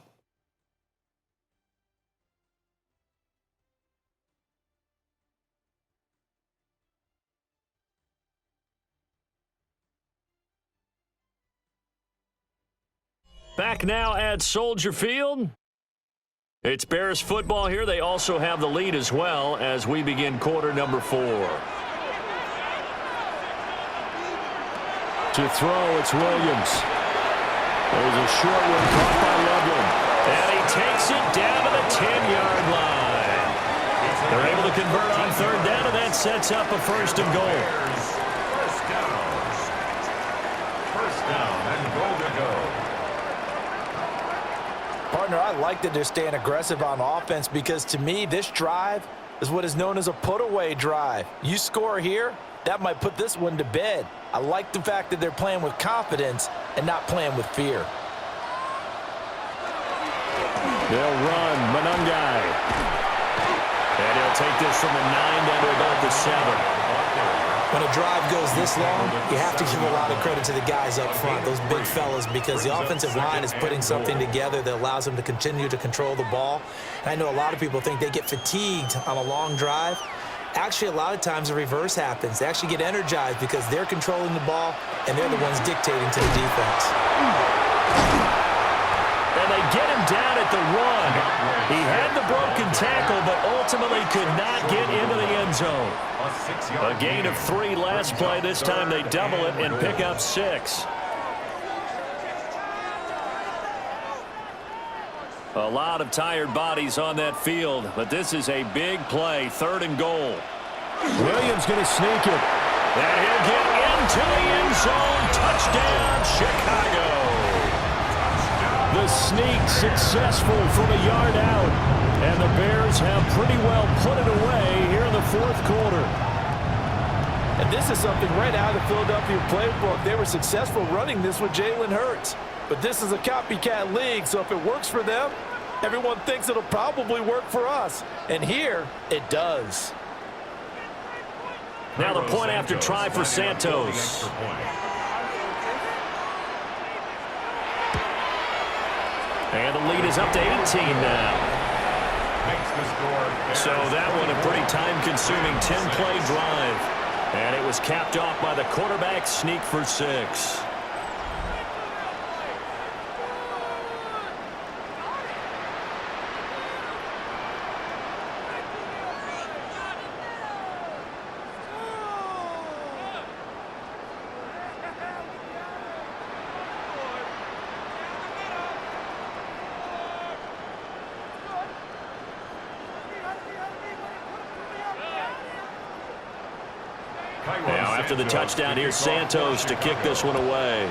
Back now at Soldier Field. It's Bears football here. They also have the lead as well as we begin quarter number 4. To throw, it's Williams. There's a short one caught by Loveland. And he takes it down to the 10-yard line. They're able to convert on 3rd down, and that sets up a 1st and goal. First down and goal to go. Partner, I like that they're staying aggressive on offense because, to me, this drive is what is known as a put-away drive. You score here, that might put this one to bed. I like the fact that they're playing with confidence and not playing with fear. They'll run Monungai. And he'll take this from the 9 down to about the 7. When a drive goes this long, you have to give a lot of credit to the guys up front, those big fellas, because the offensive line is putting something together that allows them to continue to control the ball. And I know a lot of people think they get fatigued on a long drive. Actually, a lot of times the reverse happens. They actually get energized because they're controlling the ball, and they're the ones dictating to the defense. And they get him down at the 1. He had the broken tackle, but ultimately could not get into the end zone. A gain of 3 last play. This time they double it and pick up 6. A lot of tired bodies on that field, but this is a big play. 3rd and goal. Williams going to sneak it. And he'll get into the end zone. Touchdown, Chicago. The sneak successful from a yard out. And the Bears have pretty well put it away here in the 4th quarter. And this is something right out of the Philadelphia playbook. They were successful running this with Jalen Hurts. But this is a copycat league, so if it works for them, everyone thinks it'll probably work for us. And here, it does. Now the point after try for Santos. And the lead is up to 18 now. So that one a pretty time-consuming 10-play drive. And it was capped off by the quarterback sneak for 6. after the touchdown. Here's Santos to kick this one away.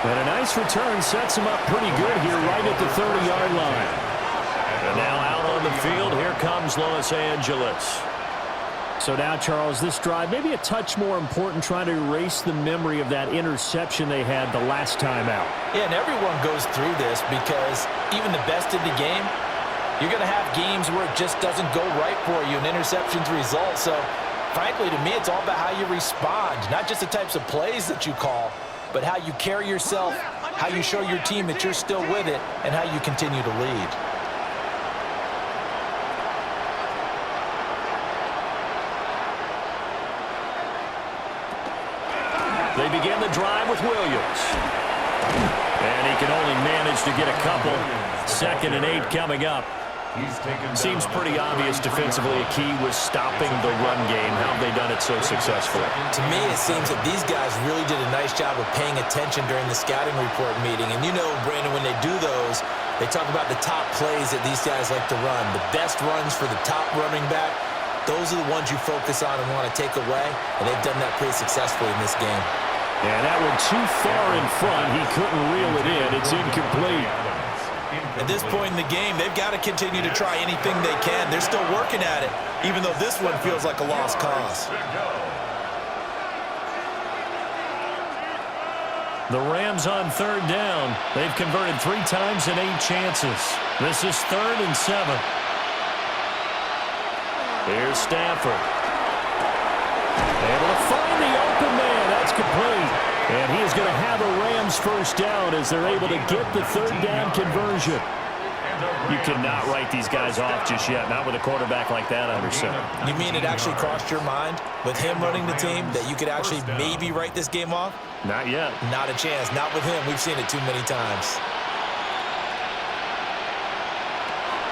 And a nice return sets him up pretty good here right at the 30-yard line. And now out on the field, here comes Los Angeles. So now, Charles, this drive maybe a touch more important, trying to erase the memory of that interception they had the last time out. Yeah, and everyone goes through this because even the best in the game, you're going to have games where it just doesn't go right for you, and interceptions result. So, frankly, to me, it's all about how you respond, not just the types of plays that you call, but how you carry yourself, how you show your team that you're still with it, and how you continue to lead. They begin the drive with Williams. And he can only manage to get a couple. 2nd and 8 coming up. Seems pretty obvious defensively a key was stopping the run game. How have they done it so successfully? To me, it seems that these guys really did a nice job of paying attention during the scouting report meeting. And you know, Brandon, when they do those, they talk about the top plays that these guys like to run. The best runs for the top running back, those are the ones you focus on and want to take away. And they've done that pretty successfully in this game. Yeah, that one too far in front. He couldn't reel it in. It's incomplete. At this point in the game, they've got to continue to try anything they can. They're still working at it, even though this one feels like a lost cause. The Rams on 3rd down. They've converted 3 times in 8 chances. This is 3rd and 7. Here's Stafford. Able to find the open man. That's complete. And he is going to have a Rams first down as they're able to get the 3rd down conversion. You cannot write these guys off just yet, not with a quarterback like that under center. You mean it actually crossed your mind with him running the team that you could actually maybe write this game off? Not yet. Not a chance. Not with him. We've seen it too many times.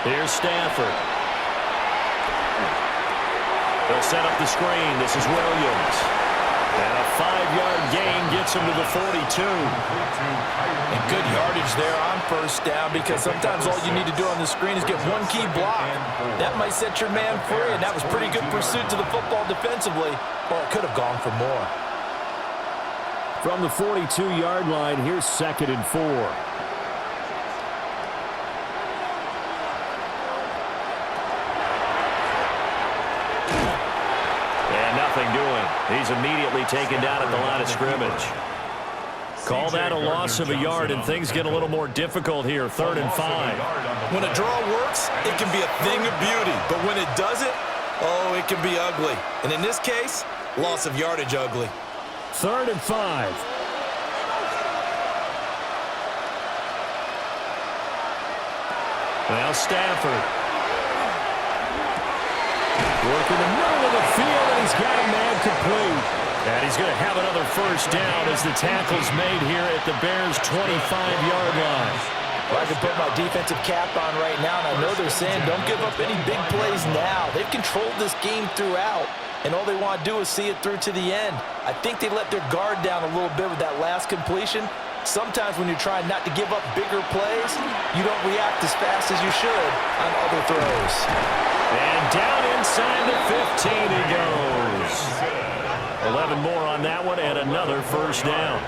Here's Stafford. They'll set up the screen. This is Williams. And a 5-yard gain gets him to the 42. And good yardage there on first down because sometimes all you need to do on the screen is get one key block. That might set your man free, and that was pretty good pursuit to the football defensively, or it could have gone for more. From the 42-yard line, here's 2nd and 4. Nothing doing. He's immediately taken down at the line of scrimmage. Call that a loss of a yard, and things get a little more difficult here. 3rd and 5. When a draw works, it can be a thing of beauty. But when it doesn't, oh, it can be ugly. And in this case, loss of yardage ugly. 3rd and 5. Now Stafford. Working the middle of the field, and he's got a man complete. And he's going to have another first down as the tackle's made here at the Bears' 25-yard line. Well, I can put my defensive cap on right now, and I know they're saying don't give up any big plays now. They've controlled this game throughout, and all they want to do is see it through to the end. I think they let their guard down a little bit with that last completion. Sometimes when you're trying not to give up bigger plays, you don't react as fast as you should on other throws. And down inside the 15 he goes. 11 more on that one and another first down.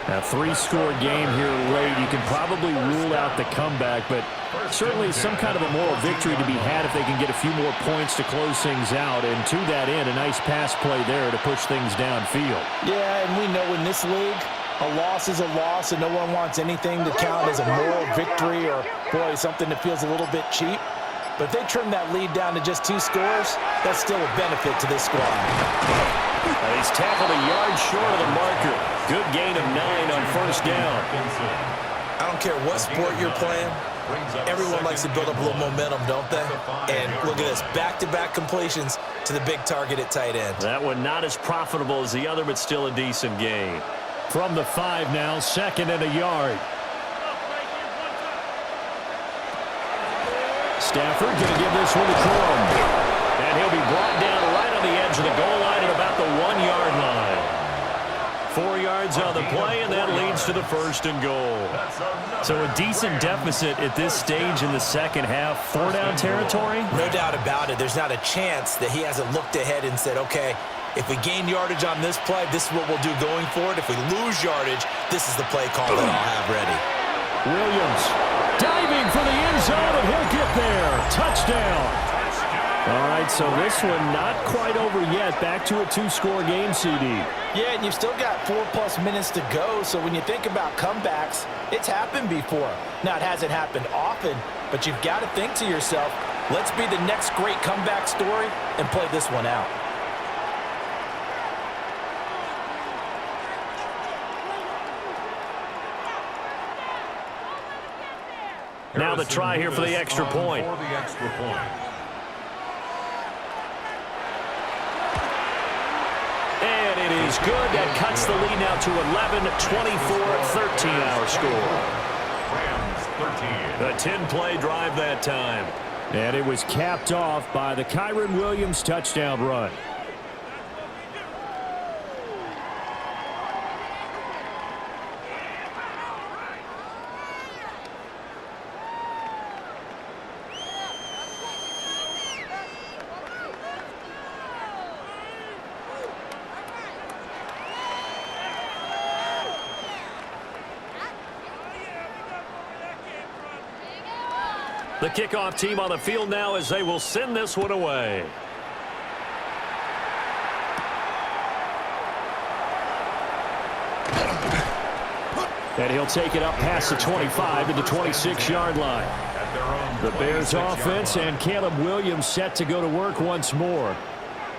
A 3-score game here late. You can probably rule out the comeback, but certainly some kind of a moral victory to be had if they can get a few more points to close things out. And to that end, a nice pass play there to push things downfield. Yeah, and we know in this league, a loss is a loss, and no one wants anything to count as a moral victory or, boy, something that feels a little bit cheap. But if they trim that lead down to just 2 scores, that's still a benefit to this squad. And he's tackled a yard short of the marker. Good gain of 9 on first down. I don't care what sport you're playing. Everyone likes to build up a little momentum, don't they? And look at this, back-to-back completions to the big target at tight end. That one not as profitable as the other, but still a decent gain. From the 5 now, 2nd and a yard. Stafford going to give this one to Crum. And he'll be brought down right on the edge of the goal line at about the 1-yard line. 4 yards on the play, and that leads to to the 1st and goal. So a decent deficit at this stage in the second half. 4-down territory? No doubt about it. There's not a chance that he hasn't looked ahead and said, okay, if we gain yardage on this play, this is what we'll do going forward. If we lose yardage, this is the play call that I'll have ready. Williams diving for the end zone, and he'll get there. Touchdown. All right, so this one not quite over yet. Back to a 2-score game, CD. Yeah, and you've still got 4+ minutes to go, so when you think about comebacks, it's happened before. Now, it hasn't happened often, but you've got to think to yourself, let's be the next great comeback story and play this one out. Now the try here for the extra point. And it is good. That cuts the lead now to 11, 24-13 our score. A 10-play drive that time. And it was capped off by the Kyron Williams touchdown run. The kickoff team on the field now as they will send this one away. And he'll take it up past the 25 to the 26-yard line. The Bears offense and Caleb Williams set to go to work once more.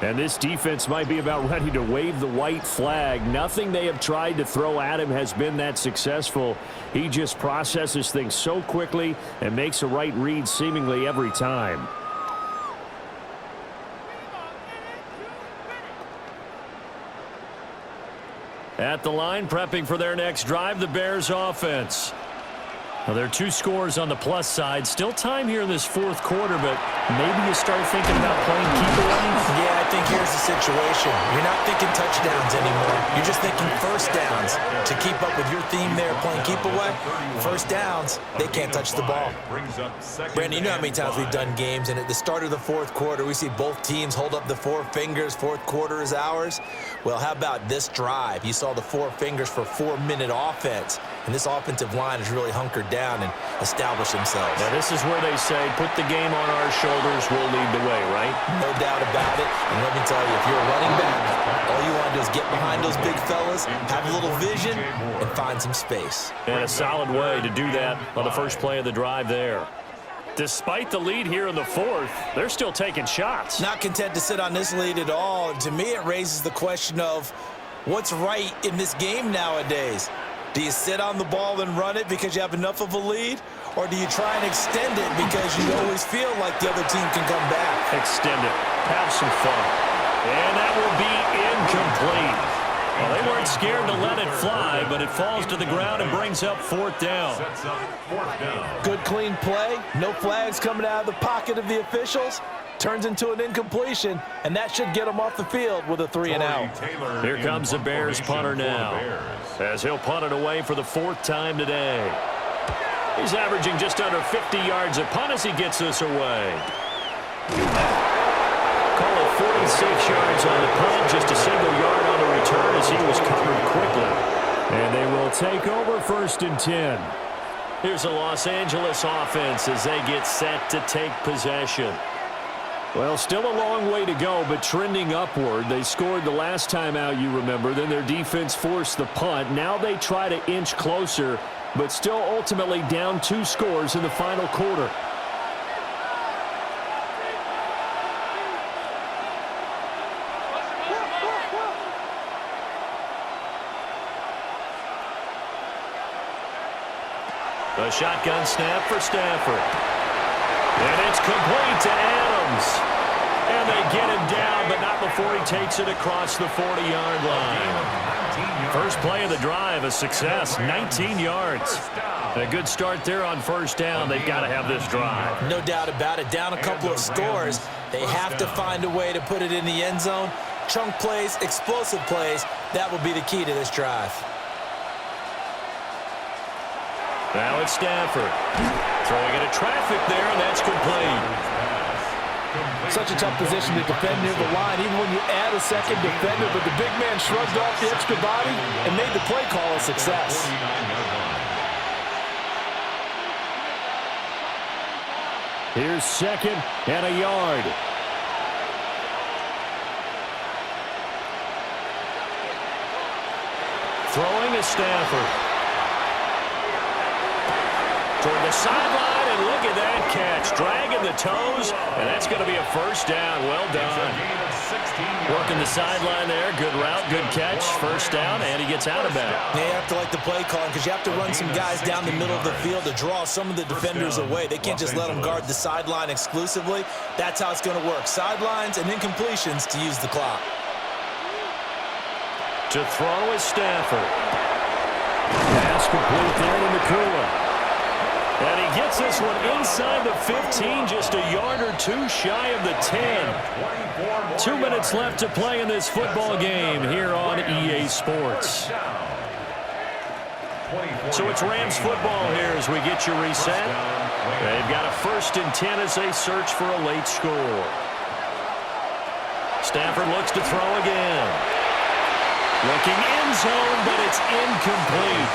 And this defense might be about ready to wave the white flag. Nothing they have tried to throw at him has been that successful. He just processes things so quickly and makes a right read seemingly every time. At the line, prepping for their next drive, the Bears offense. Well, there are 2 scores on the plus side. Still time here in this 4th quarter, but maybe you start thinking about playing keep away. Yeah, I think here's the situation. You're not thinking touchdowns anymore. You're just thinking first downs. To keep up with your theme there, playing keep away, first downs, they can't touch the ball. Brandon, you know how many times we've done games, and at the start of the 4th quarter, we see both teams hold up the 4 fingers, 4th quarter is ours. Well, how about this drive? You saw the 4 fingers for 4-minute offense, and this offensive line is really hunkered down and establish themselves. Now, this is where they say, put the game on our shoulders, we'll lead the way, right? No doubt about it. And let me tell you, if you're a running back, all you want to do is get behind those big fellas, have a little vision, and find some space. And a solid way to do that on the first play of the drive there. Despite the lead here in the 4th, they're still taking shots. Not content to sit on this lead at all. To me, it raises the question of what's right in this game nowadays. Do you sit on the ball and run it because you have enough of a lead? Or do you try and extend it because you always feel like the other team can come back? Extend it. Have some fun. And that will be incomplete. Well, they weren't scared to let it fly, but it falls to the ground and brings up 4th down. Good, clean play. No flags coming out of the pocket of the officials. Turns into an incompletion, and that should get him off the field with a 3-and-out. Here comes the Bears punter now, as he'll punt it away for the 4th time today. He's averaging just under 50 yards a punt as he gets this away. Call it 46 yards on the punt, just a single yard on the return as he was covered quickly. And they will take over 1st and 10. Here's the Los Angeles offense as they get set to take possession. Well, still a long way to go, but trending upward. They scored the last time out, you remember. Then their defense forced the punt. Now they try to inch closer, but still ultimately down 2 scores in the final quarter. The shotgun snap for Stafford. And it's complete to Adams. And they get him down, but not before he takes it across the 40-yard line. First play of the drive, a success, 19 yards. A good start there on 1st down. They've got to have this drive. No doubt about it. Down a couple of scores. They have to find a way to put it in the end zone. Chunk plays, explosive plays. That will be the key to this drive. Now it's Stafford. Throwing into traffic there, and that's complete. Such a tough position to defend near the line, even when you add a second defender, but the big man shrugged off the extra body and made the play call a success. Here's second and a yard. Throwing is Stafford. Toward the sideline, and look at that catch. Dragging the toes, and that's going to be a first down. Well done. Working the sideline there. Good route, good catch. First down, and he gets out of bounds. Yeah, you have to like the play calling because you have to run some guys down the middle of the field to draw some of the defenders away. They can't just let them guard the sideline exclusively. That's how it's going to work. Sidelines and incompletions to use the clock. To throw is Stafford. Pass complete there in the cooler. And he gets this one inside the 15, just a yard or two shy of the 10. 2 minutes left to play in this football game here on EA Sports. So it's Rams football here as we get you reset. They've got a 1st and 10 as they search for a late score. Stafford looks to throw again. Looking end zone, but it's incomplete.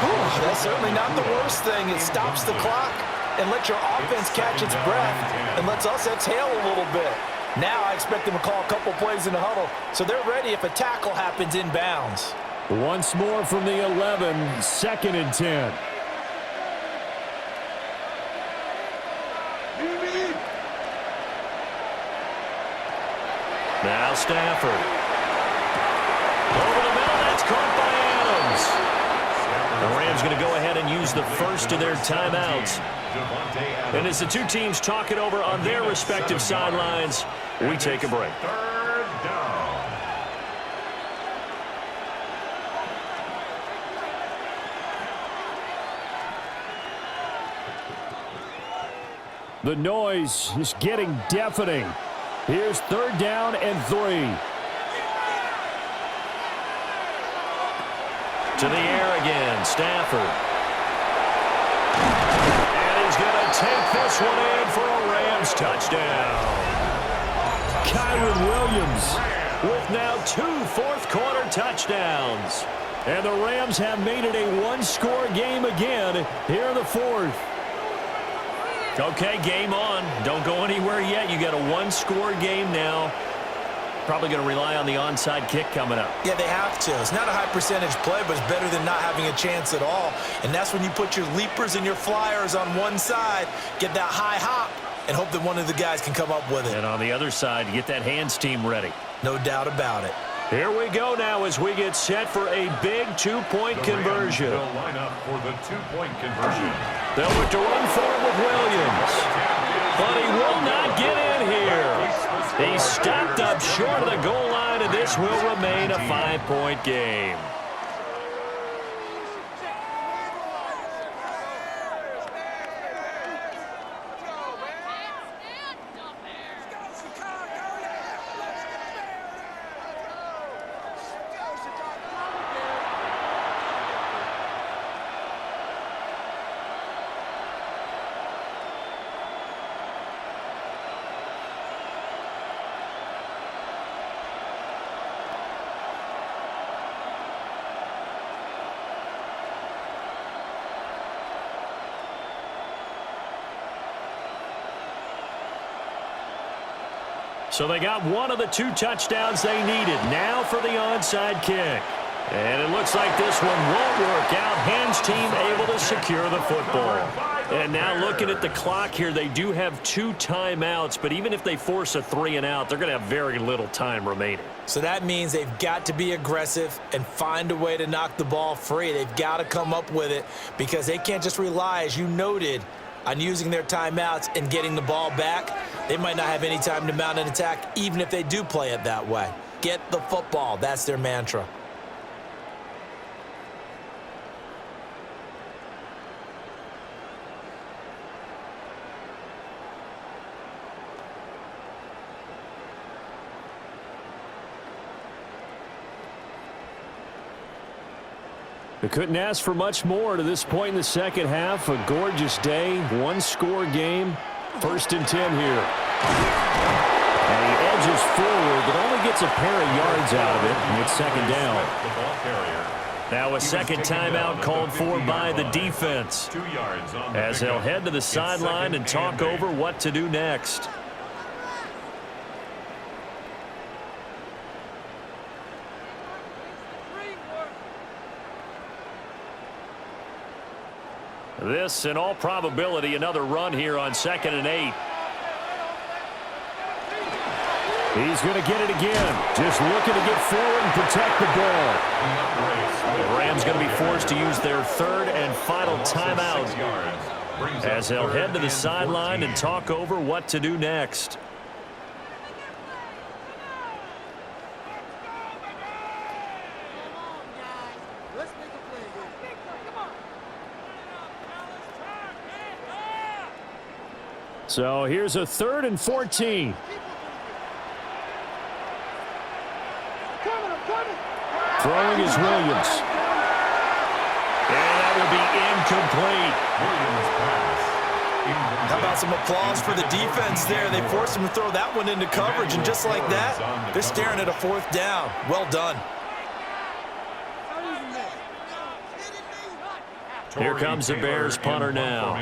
Ooh, that's certainly not the worst thing. It stops the clock and lets your offense catch its breath and lets us exhale a little bit. Now I expect them to call a couple plays in the huddle, so they're ready if a tackle happens inbounds. Once more from the 11, 2nd and 10. Now Stafford. Over the middle, that's caught by Adams. The Rams going to go ahead and use the first of their timeouts. And as the two teams talk it over on their respective sidelines, we take a break. Third down. The noise is getting deafening. Here's 3rd down and 3. To the air again, Stafford. And he's going to take this one in for a Rams touchdown. Kyron Williams With now 2 fourth-quarter touchdowns. And the Rams have made it a one-score game again here in the 4th. Okay, game on. Don't go anywhere yet. You got a one-score game now. Probably going to rely on the onside kick coming up. Yeah, they have to. It's not a high percentage play, but it's better than not having a chance at all. And that's when you put your leapers and your flyers on one side, get that high hop, and hope that one of the guys can come up with it. And on the other side, get that hands team ready. No doubt about it. Here we go now as we get set for a big two-point conversion. They'll line up for the two-point conversion. They'll look to run for it with Williams. But he will not get in here. He stopped up short of the goal line, and this will remain a 5-point game. So they got one of the 2 touchdowns they needed. Now for the onside kick. And it looks like this one won't work out. Hands team able to secure the football. And now looking at the clock here, they do have 2 timeouts, but even if they force a 3-and-out, they're going to have very little time remaining. So that means they've got to be aggressive and find a way to knock the ball free. They've got to come up with it because they can't just rely, as you noted, on using their timeouts and getting the ball back. They might not have any time to mount an attack, even if they do play it that way. Get the football. That's their mantra. They couldn't ask for much more to this point in the second half. A gorgeous day, one-score game. 1st and 10 here. And he edges forward, but only gets a pair of yards out of it, and it's 2nd down. Now a second timeout called for by the defense, as they'll head to the sideline and talk over what to do next. This, in all probability, another run here on 2nd and 8. He's going to get it again. Just looking to get forward and protect the ball. The Rams going to be forced to use their 3rd and final timeout, as they'll head to the sideline and talk over what to do next. So here's a 3rd and 14. Throwing is Williams. And that will be incomplete. How about some applause for the defense there? They forced him to throw that one into coverage, and just like that, they're staring at a 4th down. Well done. Here comes the Bears punter now,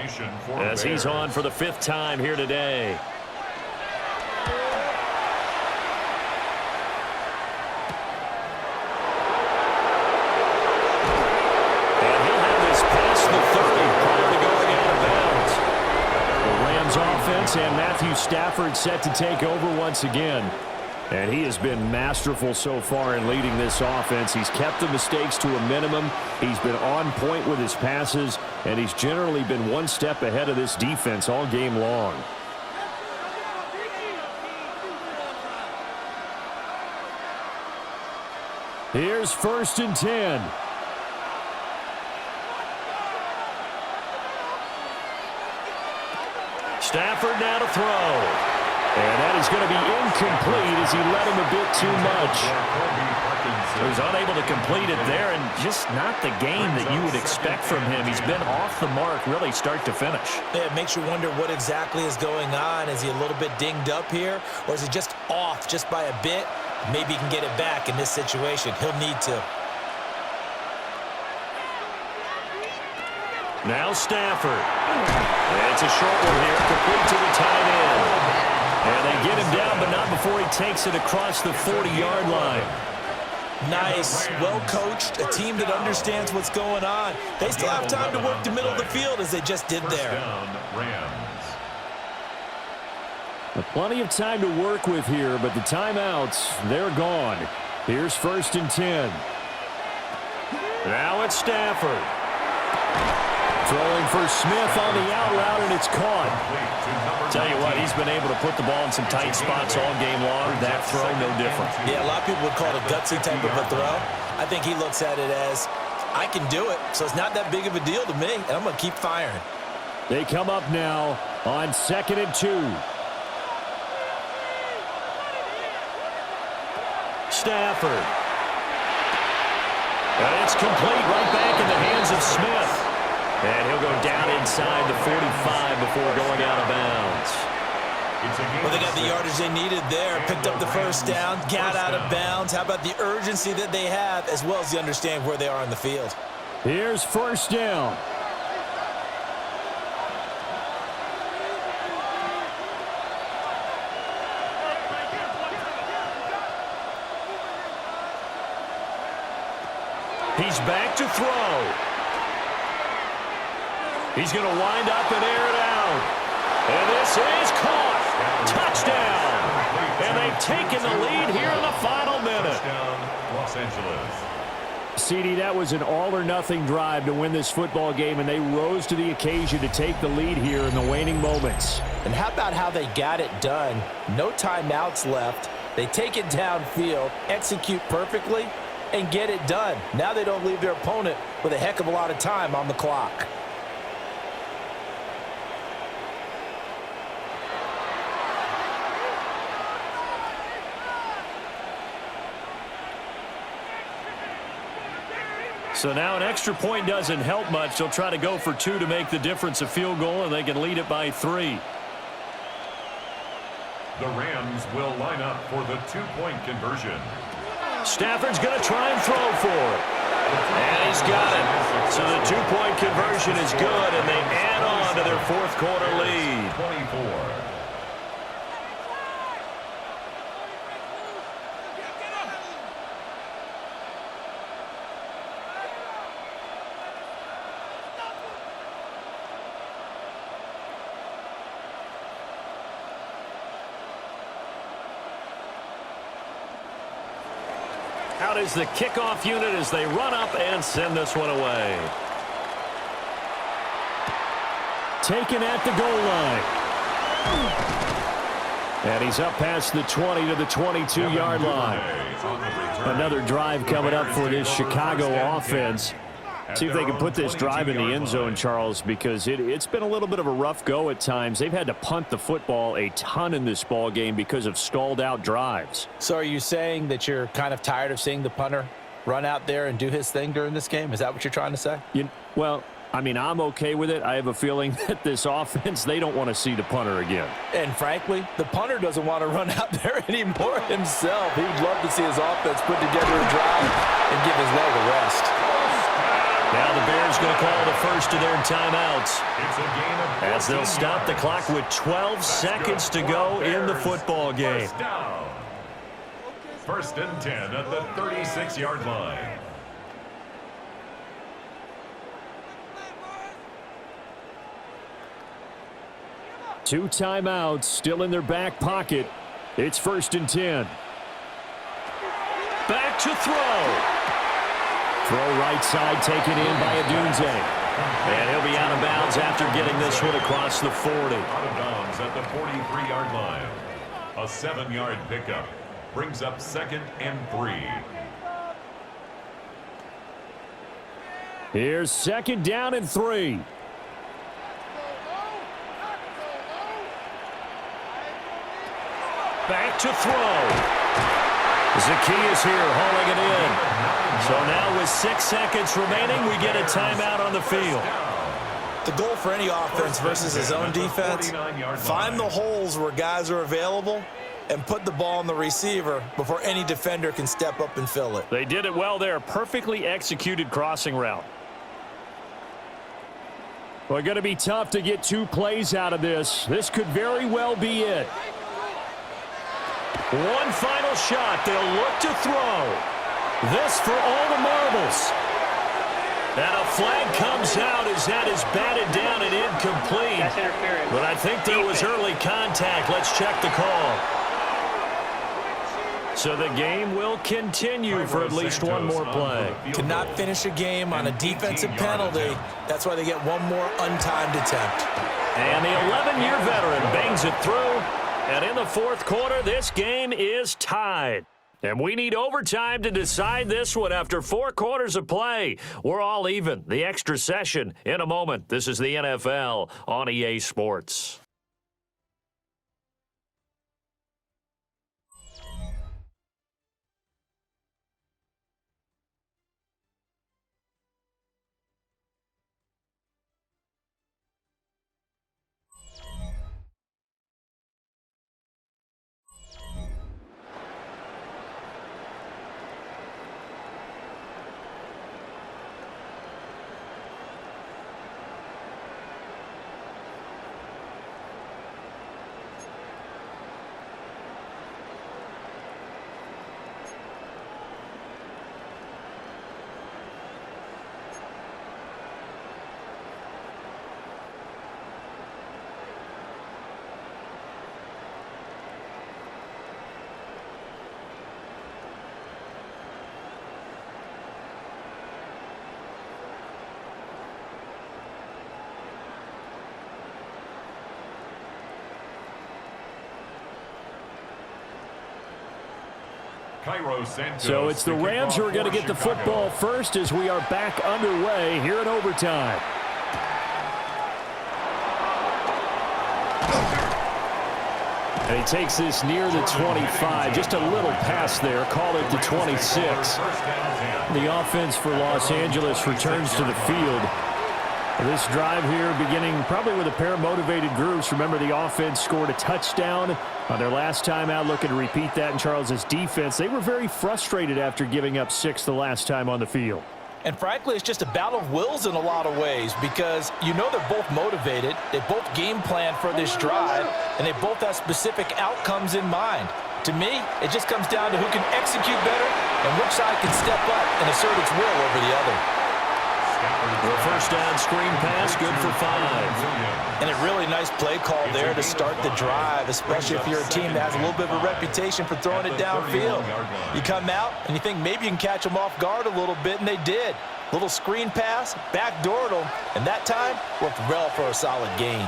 as he's on for the 5th time here today. And he'll have this past the 30 prior to going out of bounds. The Rams offense and Matthew Stafford set to take over once again. And he has been masterful so far in leading this offense. He's kept the mistakes to a minimum. He's been on point with his passes, and he's generally been one step ahead of this defense all game long. Here's 1st and 10. Stafford now to throw. And that is going to be incomplete as he led him a bit too much. He was unable to complete it there, and just not the game that you would expect from him. He's been off the mark really start to finish. Yeah, it makes you wonder what exactly is going on. Is he a little bit dinged up here, or is he just off just by a bit? Maybe he can get it back in this situation. He'll need to. Now Stafford. It's a short one here, complete to the tight end. And they get him down, but not before he takes it across the 40-yard line. Nice, well-coached, a team that understands what's going on. They still have time to work the middle of the field as they just did there. Plenty of time to work with here, but the timeouts, they're gone. Here's 1st and 10. Now it's Stafford. Throwing for Smith on the out route, and it's caught. Tell you what, he's been able to put the ball in some tight spots all game long. That throw, no different. Yeah, a lot of people would call it a gutsy type of a throw. I think he looks at it as, I can do it, so it's not that big of a deal to me, and I'm going to keep firing. They come up now on 2nd and 2. Stafford. And it's complete right back in the hands of Smith. And he'll go down inside the 45 before going out of bounds. Well, they got the yardage they needed there. Picked up the 1st down, got out of bounds. How about the urgency that they have, as well as they understand where they are on the field? Here's 1st down. He's back to throw. He's going to wind up and air it out. And this is caught. Touchdown. And they've taken the lead here in the final minute. Los Angeles. CD, that was an all-or-nothing drive to win this football game, and they rose to the occasion to take the lead here in the waning moments. And how about how they got it done? No timeouts left. They take it downfield, execute perfectly, and get it done. Now they don't leave their opponent with a heck of a lot of time on the clock. So now an extra point doesn't help much. They'll try to go for 2 to make the difference a field goal, and they can lead it by 3. The Rams will line up for the 2-point conversion. Stafford's going to try and throw for it. And he's got it. So the 2-point conversion is good, and they add on to their fourth quarter lead. 24. Out is the kickoff unit as they run up and send this one away. Taken at the goal line. And he's up past the 20 to the 22-yard line. Another drive coming up for this Chicago offense. See if they can put this drive in the end zone, Charles, because it's been a little bit of a rough go at times. They've had to punt the football a ton in this ball game because of stalled-out drives. So are you saying that you're kind of tired of seeing the punter run out there and do his thing during this game? Is that what you're trying to say? Well, I mean, I'm okay with it. I have a feeling that this offense, they don't want to see the punter again. And frankly, the punter doesn't want to run out there anymore himself. He would love to see his offense put together a drive and give his leg a rest. Now the Bears going to call the first of their timeouts as they'll stop the clock with 12 seconds to go in the football game. First and 10 at the 36-yard line. Two timeouts still in their back pocket. It's first and 10. Back to throw. Throw right side taken in by Adunze. And he'll be out of bounds after getting this one across the 40. Out of bounds at the 43-yard line. A 7-yard pickup brings up second and 3. Here's second down and 3. Back to throw. Zacchaeus here hauling it in. So now with 6 seconds remaining, we get a timeout on the field. The goal for any offense versus his own defense, find the holes where guys are available and put the ball on the receiver before any defender can step up and fill it. They did it well there. Perfectly executed crossing route. Well, going to be tough to get 2 plays out of this. This could very well be it. One final shot. They'll look to throw. This for all the marbles. And a flag comes out as that is batted down and incomplete. But I think there was early contact. Let's check the call. So the game will continue for at least one more play. Cannot finish a game on a defensive penalty. That's why they get one more untimed attempt. And the 11-year veteran bangs it through. And in the fourth quarter, this game is tied. And we need overtime to decide this one after 4 quarters of play. We're all even. The extra session in a moment. This is the NFL on EA Sports. So it's the Rams who are going to get the football first as we are back underway here in overtime. And he takes this near the 25. Just a little pass there. Call it the 26. The offense for Los Angeles returns to the field. This drive here beginning probably with a pair of motivated groups. Remember, the offense scored a touchdown on their last time out, looking to repeat that in Charles's defense. They were very frustrated after giving up 6 the last time on the field. And frankly, it's just a battle of wills in a lot of ways because you know they're both motivated, they both game plan for this drive, and they both have specific outcomes in mind. To me, it just comes down to who can execute better and which side can step up and assert its will over the other. The first down screen pass, good for 5. And a really nice play call there to start the drive, especially if you're a team that has a little bit of a reputation for throwing it downfield. You come out and you think maybe you can catch them off guard a little bit, and they did. Little screen pass, backdoored them, and that time worked well for a solid gain.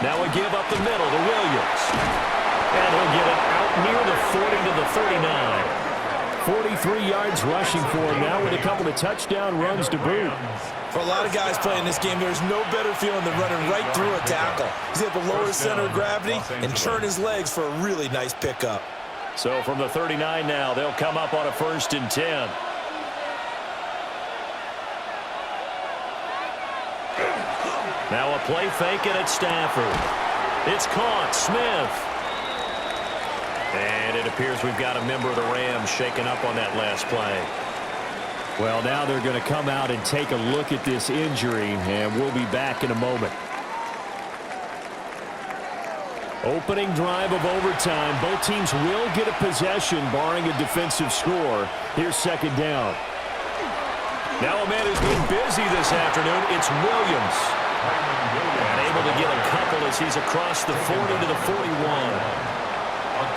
Now we give up the middle to Williams. And he'll get it out near the 40 to the 39. 43 yards rushing for him now with a couple of touchdown runs to boot. For a lot of guys playing this game, there's no better feeling than running right through a tackle. He's able to lower his center of gravity and turn his legs for a really nice pickup. So from the 39 now, they'll come up on a 1st and 10. Now a play fake it at Stafford. It's caught. Smith. And it appears we've got a member of the Rams shaken up on that last play. Well, now they're going to come out and take a look at this injury, and we'll be back in a moment. Opening drive of overtime. Both teams will get a possession, barring a defensive score. Here's 2nd down. Now a man who's been busy this afternoon. It's Williams. And able to get a couple as he's across the 40 to the 41.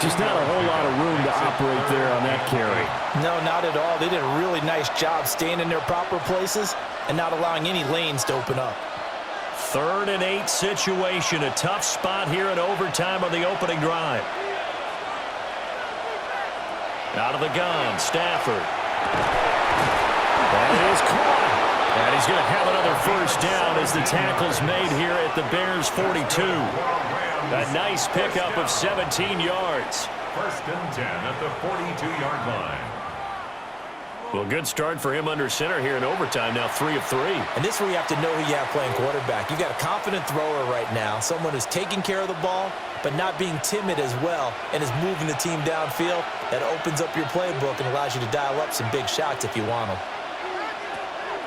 Just not a whole lot of room to operate there on that carry. No, not at all. They did a really nice job staying in their proper places and not allowing any lanes to open up. 3rd and 8 situation. A tough spot here in overtime on the opening drive. Out of the gun, Stafford. That is caught. And he's going to have another 1st down as the tackle's made here at the Bears' 42. A nice pickup of 17 yards. 1st and 10 at the 42-yard line. Well, good start for him under center here in overtime. Now 3 of 3. And this is where you have to know who you have playing quarterback. You've got a confident thrower right now, someone who's taking care of the ball, but not being timid as well, and is moving the team downfield. That opens up your playbook and allows you to dial up some big shots if you want them.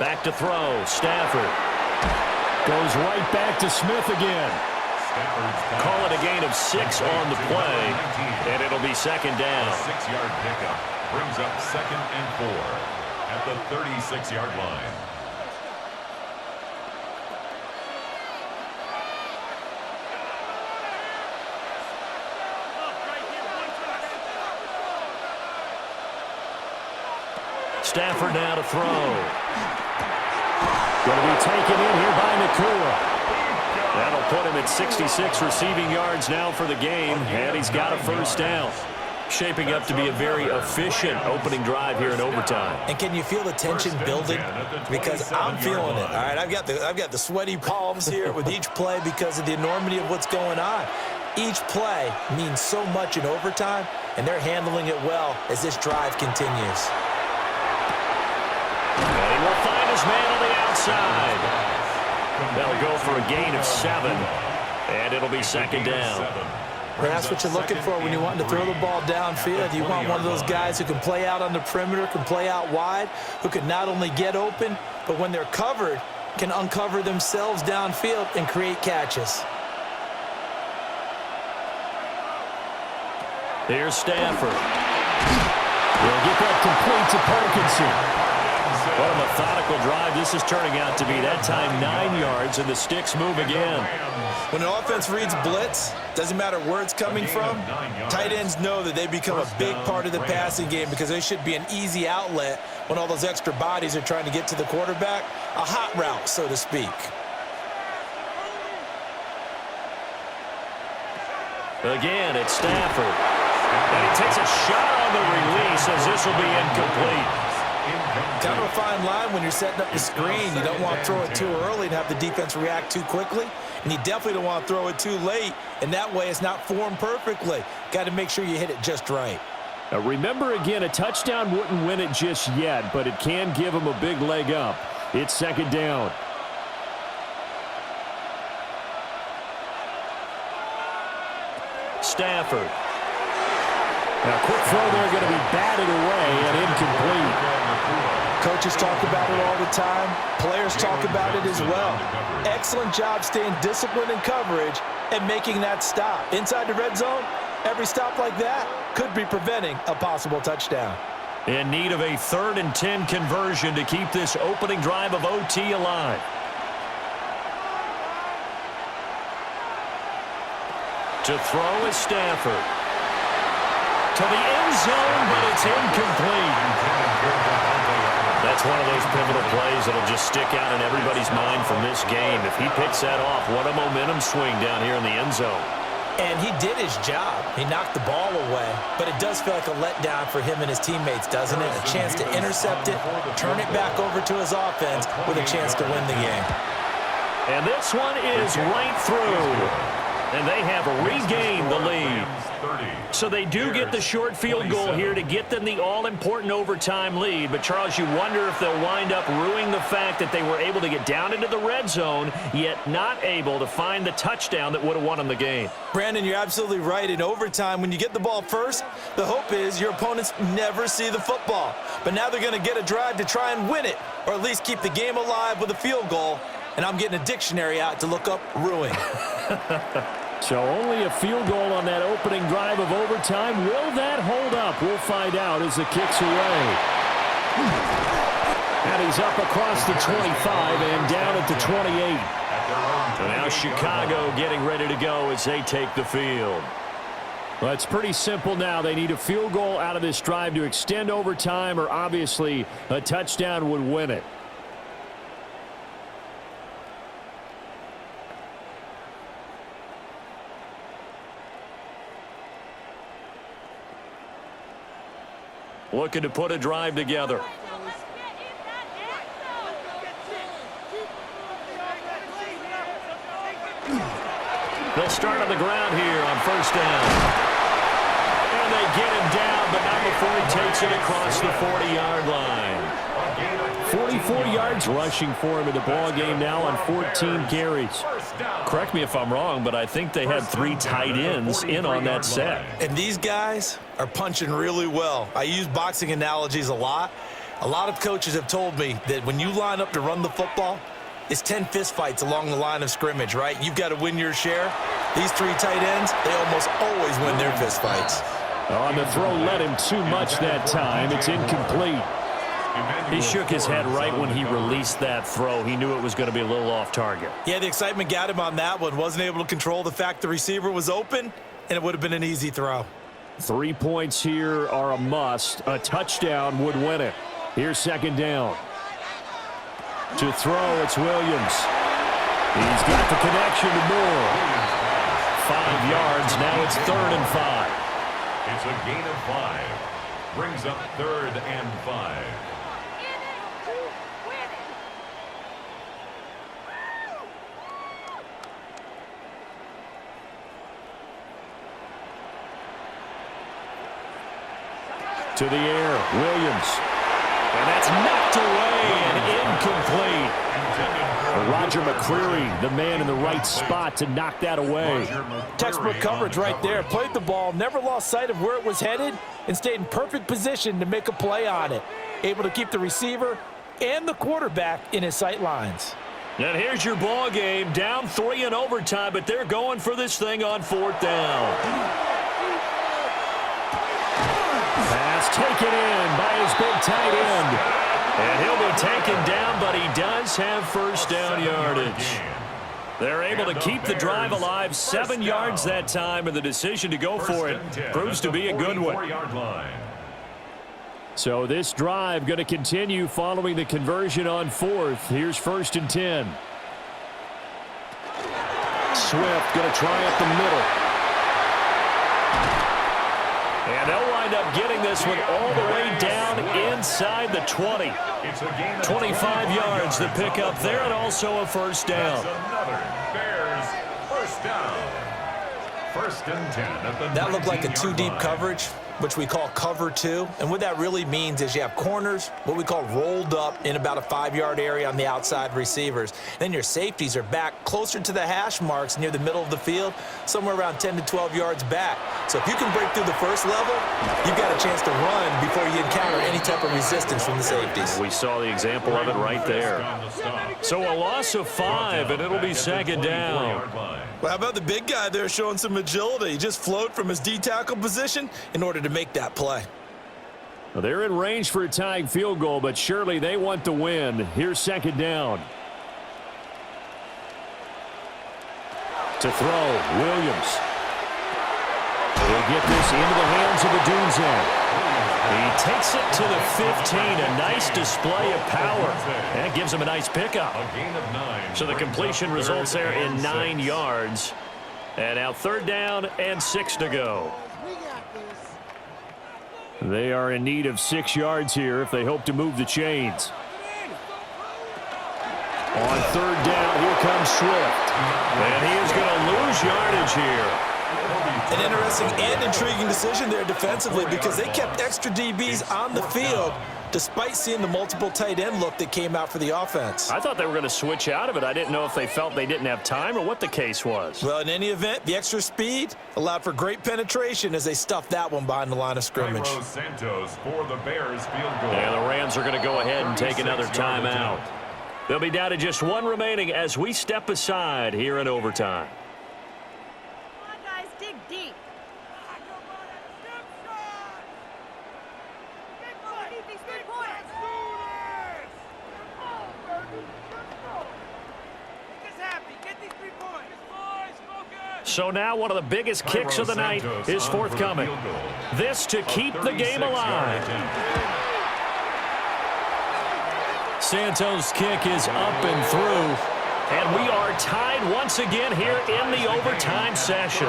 Back to throw. Stafford. Goes right back to Smith again. Call it a gain of 6 on the play, and it'll be 2nd down. 6-yard pickup brings up 2nd and 4 at the 36-yard line. Stafford now to throw. Going to be taken in here by Nakua. That'll put him at 66 receiving yards now for the game, and he's got a 1st down. Shaping up to be a very efficient opening drive here in overtime. And can you feel the tension building? Because I'm feeling it. All right, I've got the sweaty palms here with each play because of the enormity of what's going on. Each play means so much in overtime, and they're handling it well as this drive continues. And he will find his man on the outside. They'll go for a gain of 7, and it'll be 2nd down. Well, that's what you're looking for when you want to throw the ball downfield. You want one of those guys who can play out on the perimeter, can play out wide, who can not only get open, but when they're covered, can uncover themselves downfield and create catches. Here's Stafford. We'll get that complete to Parkinson. What a methodical drive this is turning out to be. That time 9 yards, and the sticks move again. When an offense reads blitz, doesn't matter where it's coming from, tight ends know that they become a big part of the passing game because they should be an easy outlet when all those extra bodies are trying to get to the quarterback. A hot route, so to speak. Again, it's Stafford. And he takes a shot on the release as this will be incomplete. Kind of a fine line when you're setting up the screen. You don't want to throw it too early and have the defense react too quickly. And you definitely don't want to throw it too late. And that way it's not formed perfectly. Got to make sure you hit it just right. Now remember, again, a touchdown wouldn't win it just yet, but it can give them a big leg up. It's second down. Stafford. Now, quick throw there, going to be batted away and incomplete. Coaches talk about it all the time. Players talk about it as well. Excellent job staying disciplined in coverage and making that stop. Inside the red zone, every stop like that could be preventing a possible touchdown. In need of a 3rd and 10 conversion to keep this opening drive of OT alive. To throw is Stafford. To the end zone, but it's incomplete. That's one of those pivotal plays that'll just stick out in everybody's mind from this game. If he picks that off, what a momentum swing down here in the end zone. And he did his job. He knocked the ball away, but it does feel like a letdown for him and his teammates, doesn't it? A chance to intercept it, turn it back over to his offense with a chance to win the game. And this one is right through. And they have regained the lead. So they do get the short field goal here to get them the all-important overtime lead. But, Charles, you wonder if they'll wind up ruining the fact that they were able to get down into the red zone, yet not able to find the touchdown that would have won them the game. Brandon, you're absolutely right. In overtime, when you get the ball first, the hope is your opponents never see the football. But now they're going to get a drive to try and win it, or at least keep the game alive with a field goal. And I'm getting a dictionary out to look up ruin. So only a field goal on that opening drive of overtime. Will that hold up? We'll find out as the kick's away. And he's up across the 25 and down at the 28. So now Chicago getting ready to go as they take the field. Well, it's pretty simple now. They need a field goal out of this drive to extend overtime, or obviously a touchdown would win it. Looking to put a drive together. They'll start on the ground here on first down. And they get him down, but not before he takes it across the 40-yard line. 44 yards rushing for him in the ball game now on 14 carries. Correct me if I'm wrong, but I think they had 3 tight ends in on that set. And these guys are punching really well. I use boxing analogies a lot. A lot of coaches have told me that when you line up to run the football, it's 10 fistfights along the line of scrimmage, right? You've got to win your share. These 3 tight ends, they almost always win their fistfights. On the throw, led him too much that time. It's incomplete. He shook his head right when he released that throw. He knew it was going to be a little off target. Yeah, the excitement got him on that one. Wasn't able to control the fact the receiver was open, and it would have been an easy throw. 3 points here are a must. A touchdown would win it. Here's second down. To throw, it's Williams. He's got the connection to Moore. 5 yards. Now it's 3rd and 5. It's a gain of 5. Brings up 3rd and 5. To the air, Williams. And that's knocked away and incomplete. Roger McCreary, the man in the right spot to knock that away. Textbook coverage right there. Played the ball, never lost sight of where it was headed, and stayed in perfect position to make a play on it. Able to keep the receiver and the quarterback in his sight lines. And here's your ball game. Down 3 in overtime, but they're going for this thing on 4th down. Pass taken in by his big tight end. And he'll be taken down, but he does have first down yardage. They're able to keep the drive alive. 7 yards that time, and the decision to go for it proves to be a good one. So this drive going to continue following the conversion on 4th. Here's 1st and 10. Swift going to try up the middle. And they'll wind up getting this one all the way down inside the 20. It's a gain of 25 yards the pickup there, and also a first down. That's another Bears first down. First and 10 at the That looked like a 19-yard two-deep line. coverage, which we call cover two. And what that really means is you have corners, what we call rolled up in about a 5-yard area on the outside receivers. Then your safeties are back closer to the hash marks near the middle of the field, somewhere around 10 to 12 yards back. So if you can break through the first level, you've got a chance to run before you encounter any type of resistance from the safeties. We saw the example of it right there. So a loss of 5, and it'll be second down. Well, how about the big guy there showing some agility? He just flowed from his D-tackle position in order to make that play. Well, they're in range for a tying field goal, but surely they want to win. Here's second down. To throw, Williams. He'll get this into the hands of Adunze. He takes it to the 15. A nice display of power. That gives him a nice pickup. A gain of 9. So the completion results there in 9 yards. And now third down and 6 to go. They are in need of 6 yards here if they hope to move the chains. On third down, here comes Swift. And he is going to lose yardage here. An interesting and intriguing decision there defensively because they kept extra DBs on the field despite seeing the multiple tight end look that came out for the offense. I thought they were going to switch out of it. I didn't know if they felt they didn't have time or what the case was. Well, in any event, the extra speed allowed for great penetration as they stuffed that one behind the line of scrimmage. Cairo Santos for the Bears field goal. And the Rams are going to go ahead and take another timeout. They'll be down to just 1 remaining as we step aside here in overtime. Come on, guys, dig deep. Need these 3 points. So now one of the biggest kicks of the night is forthcoming. This to keep the game alive. Santos' kick is up and through. And we are tied once again here in the overtime session.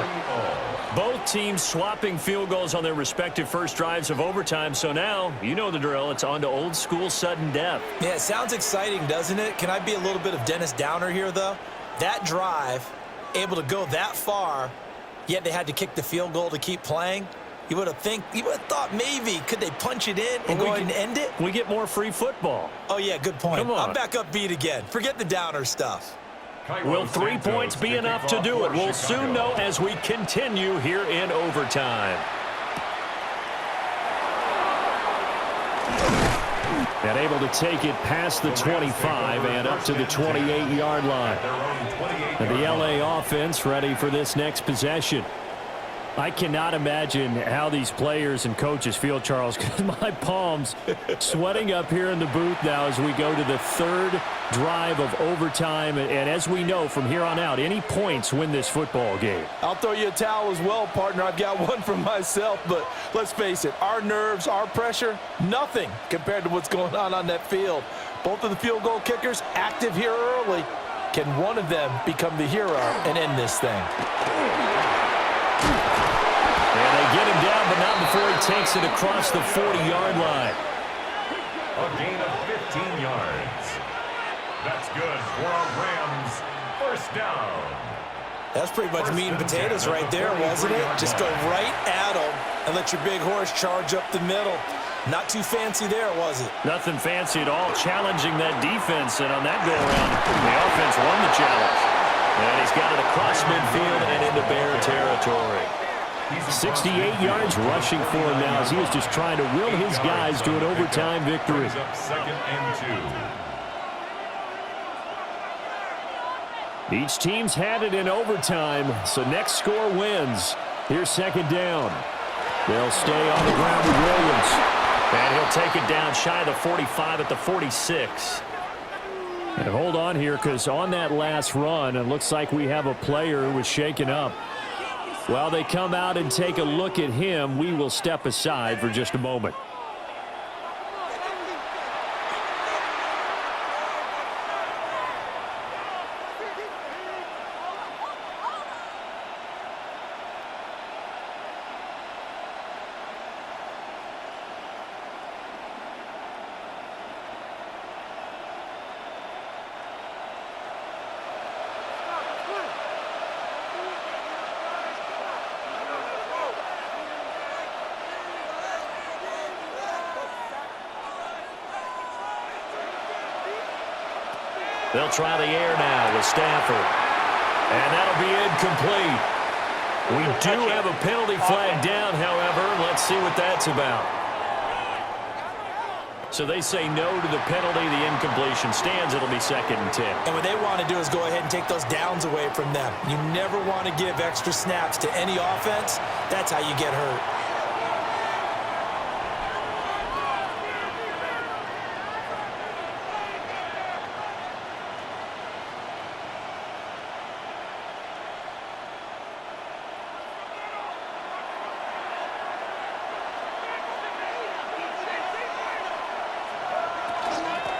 Both teams swapping field goals on their respective first drives of overtime. So now, you know the drill. It's on to old school sudden death. Yeah, it sounds exciting, doesn't it? Can I be a little bit of Dennis Downer here, though? That drive, able to go that far, yet they had to kick the field goal to keep playing. You would have thought maybe could they punch it in and go ahead and end it? We get more free football. Oh, yeah, good point. Come on. I'm back upbeat again. Forget the Downer stuff. Will 3 points be enough to do it? We'll soon know as we continue here in overtime. And able to take it past the 25 and up to the 28-yard line. And the LA offense ready for this next possession. I cannot imagine how these players and coaches feel, Charles, because my palms sweating up here in the booth now as we go to the third drive of overtime. And as we know from here on out, any points win this football game. I'll throw you a towel as well, partner. I've got one for myself, but let's face it, our nerves, our pressure, nothing compared to what's going on that field. Both of the field goal kickers active here early. Can one of them become the hero and end this thing? And they get him down, but not before he takes it across the 40-yard line. A gain of 15 yards. That's good for a Rams first down. That's pretty much meat and potatoes right there, wasn't it? Just go right at them and let your big horse charge up the middle. Not too fancy there, was it? Nothing fancy at all, challenging that defense, and on that go-around, the offense won the challenge. And he's got it across midfield and into Bear territory. 68 yards rushing for him now as he is just trying to will his guys to an overtime victory. Up second and 2. Each team's had it in overtime, so next score wins. Here's second down. They'll stay on the ground with Williams. And he'll take it down shy of the 45 at the 46. And hold on here, because on that last run, it looks like we have a player who was shaken up. While they come out and take a look at him, we will step aside for just a moment. They'll try the air now with Stafford. And that'll be incomplete. We do have a penalty flag down, however. Let's see what that's about. So they say no to the penalty. The incompletion stands. It'll be 2nd and 10. And what they want to do is go ahead and take those downs away from them. You never want to give extra snaps to any offense. That's how you get hurt.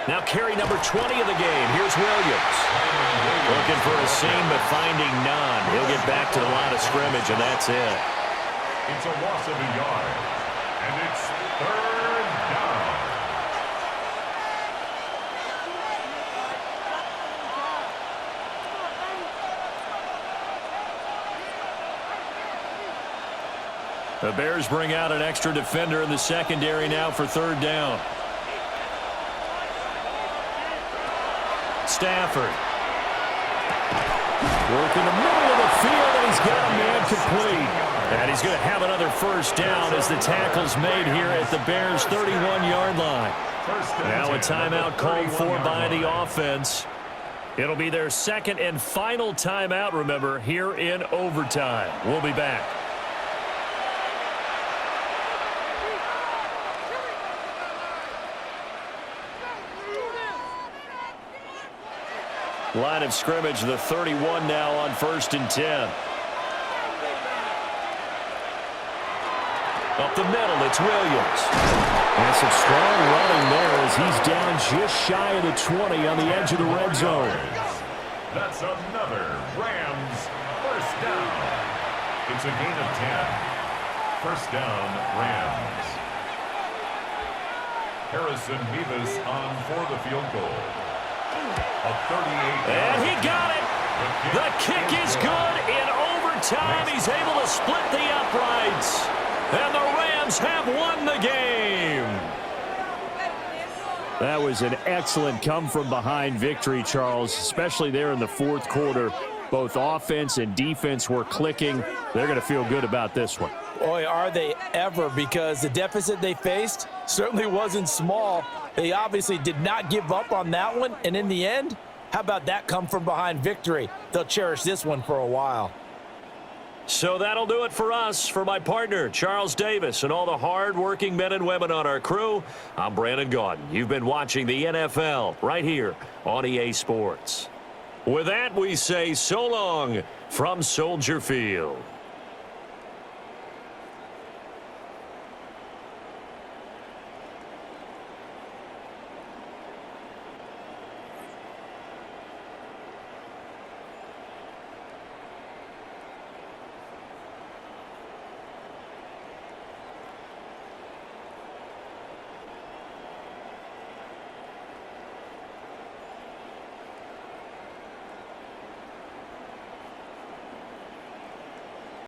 Now carry number 20 of the game. Here's Williams. Looking for a seam, but finding none. He'll get back to the line of scrimmage, and that's it. It's a loss of a yard. And it's 3rd down. The Bears bring out an extra defender in the secondary now for 3rd down. Stafford. Working the middle of the field, and he's got a man complete. And he's going to have another 1st down as the tackle's made here at the Bears' 31-yard line. Now a timeout called for by the offense. It'll be their 2nd and final timeout, remember, here in overtime. We'll be back. Line of scrimmage, the 31 now on 1st and 10. Up the middle, it's Williams. And some strong running there as he's down just shy of the 20 on the edge of the red zone. That's another Rams 1st down. It's a gain of 10. 1st down, Rams. Harrison Mevis on for the field goal. And he got it. The kick is good in overtime. He's able to split the uprights. And the Rams have won the game. That was an excellent come-from-behind victory, Charles, especially there in the 4th quarter. Both offense and defense were clicking. They're going to feel good about this one. Boy, are they ever, because the deficit they faced certainly wasn't small. They obviously did not give up on that one, and in the end, how about that come-from-behind victory? They'll cherish this one for a while. So that'll do it for us. For my partner, Charles Davis, and all the hard-working men and women on our crew, I'm Brandon Gaudin. You've been watching the NFL right here on EA Sports. With that, we say so long from Soldier Field.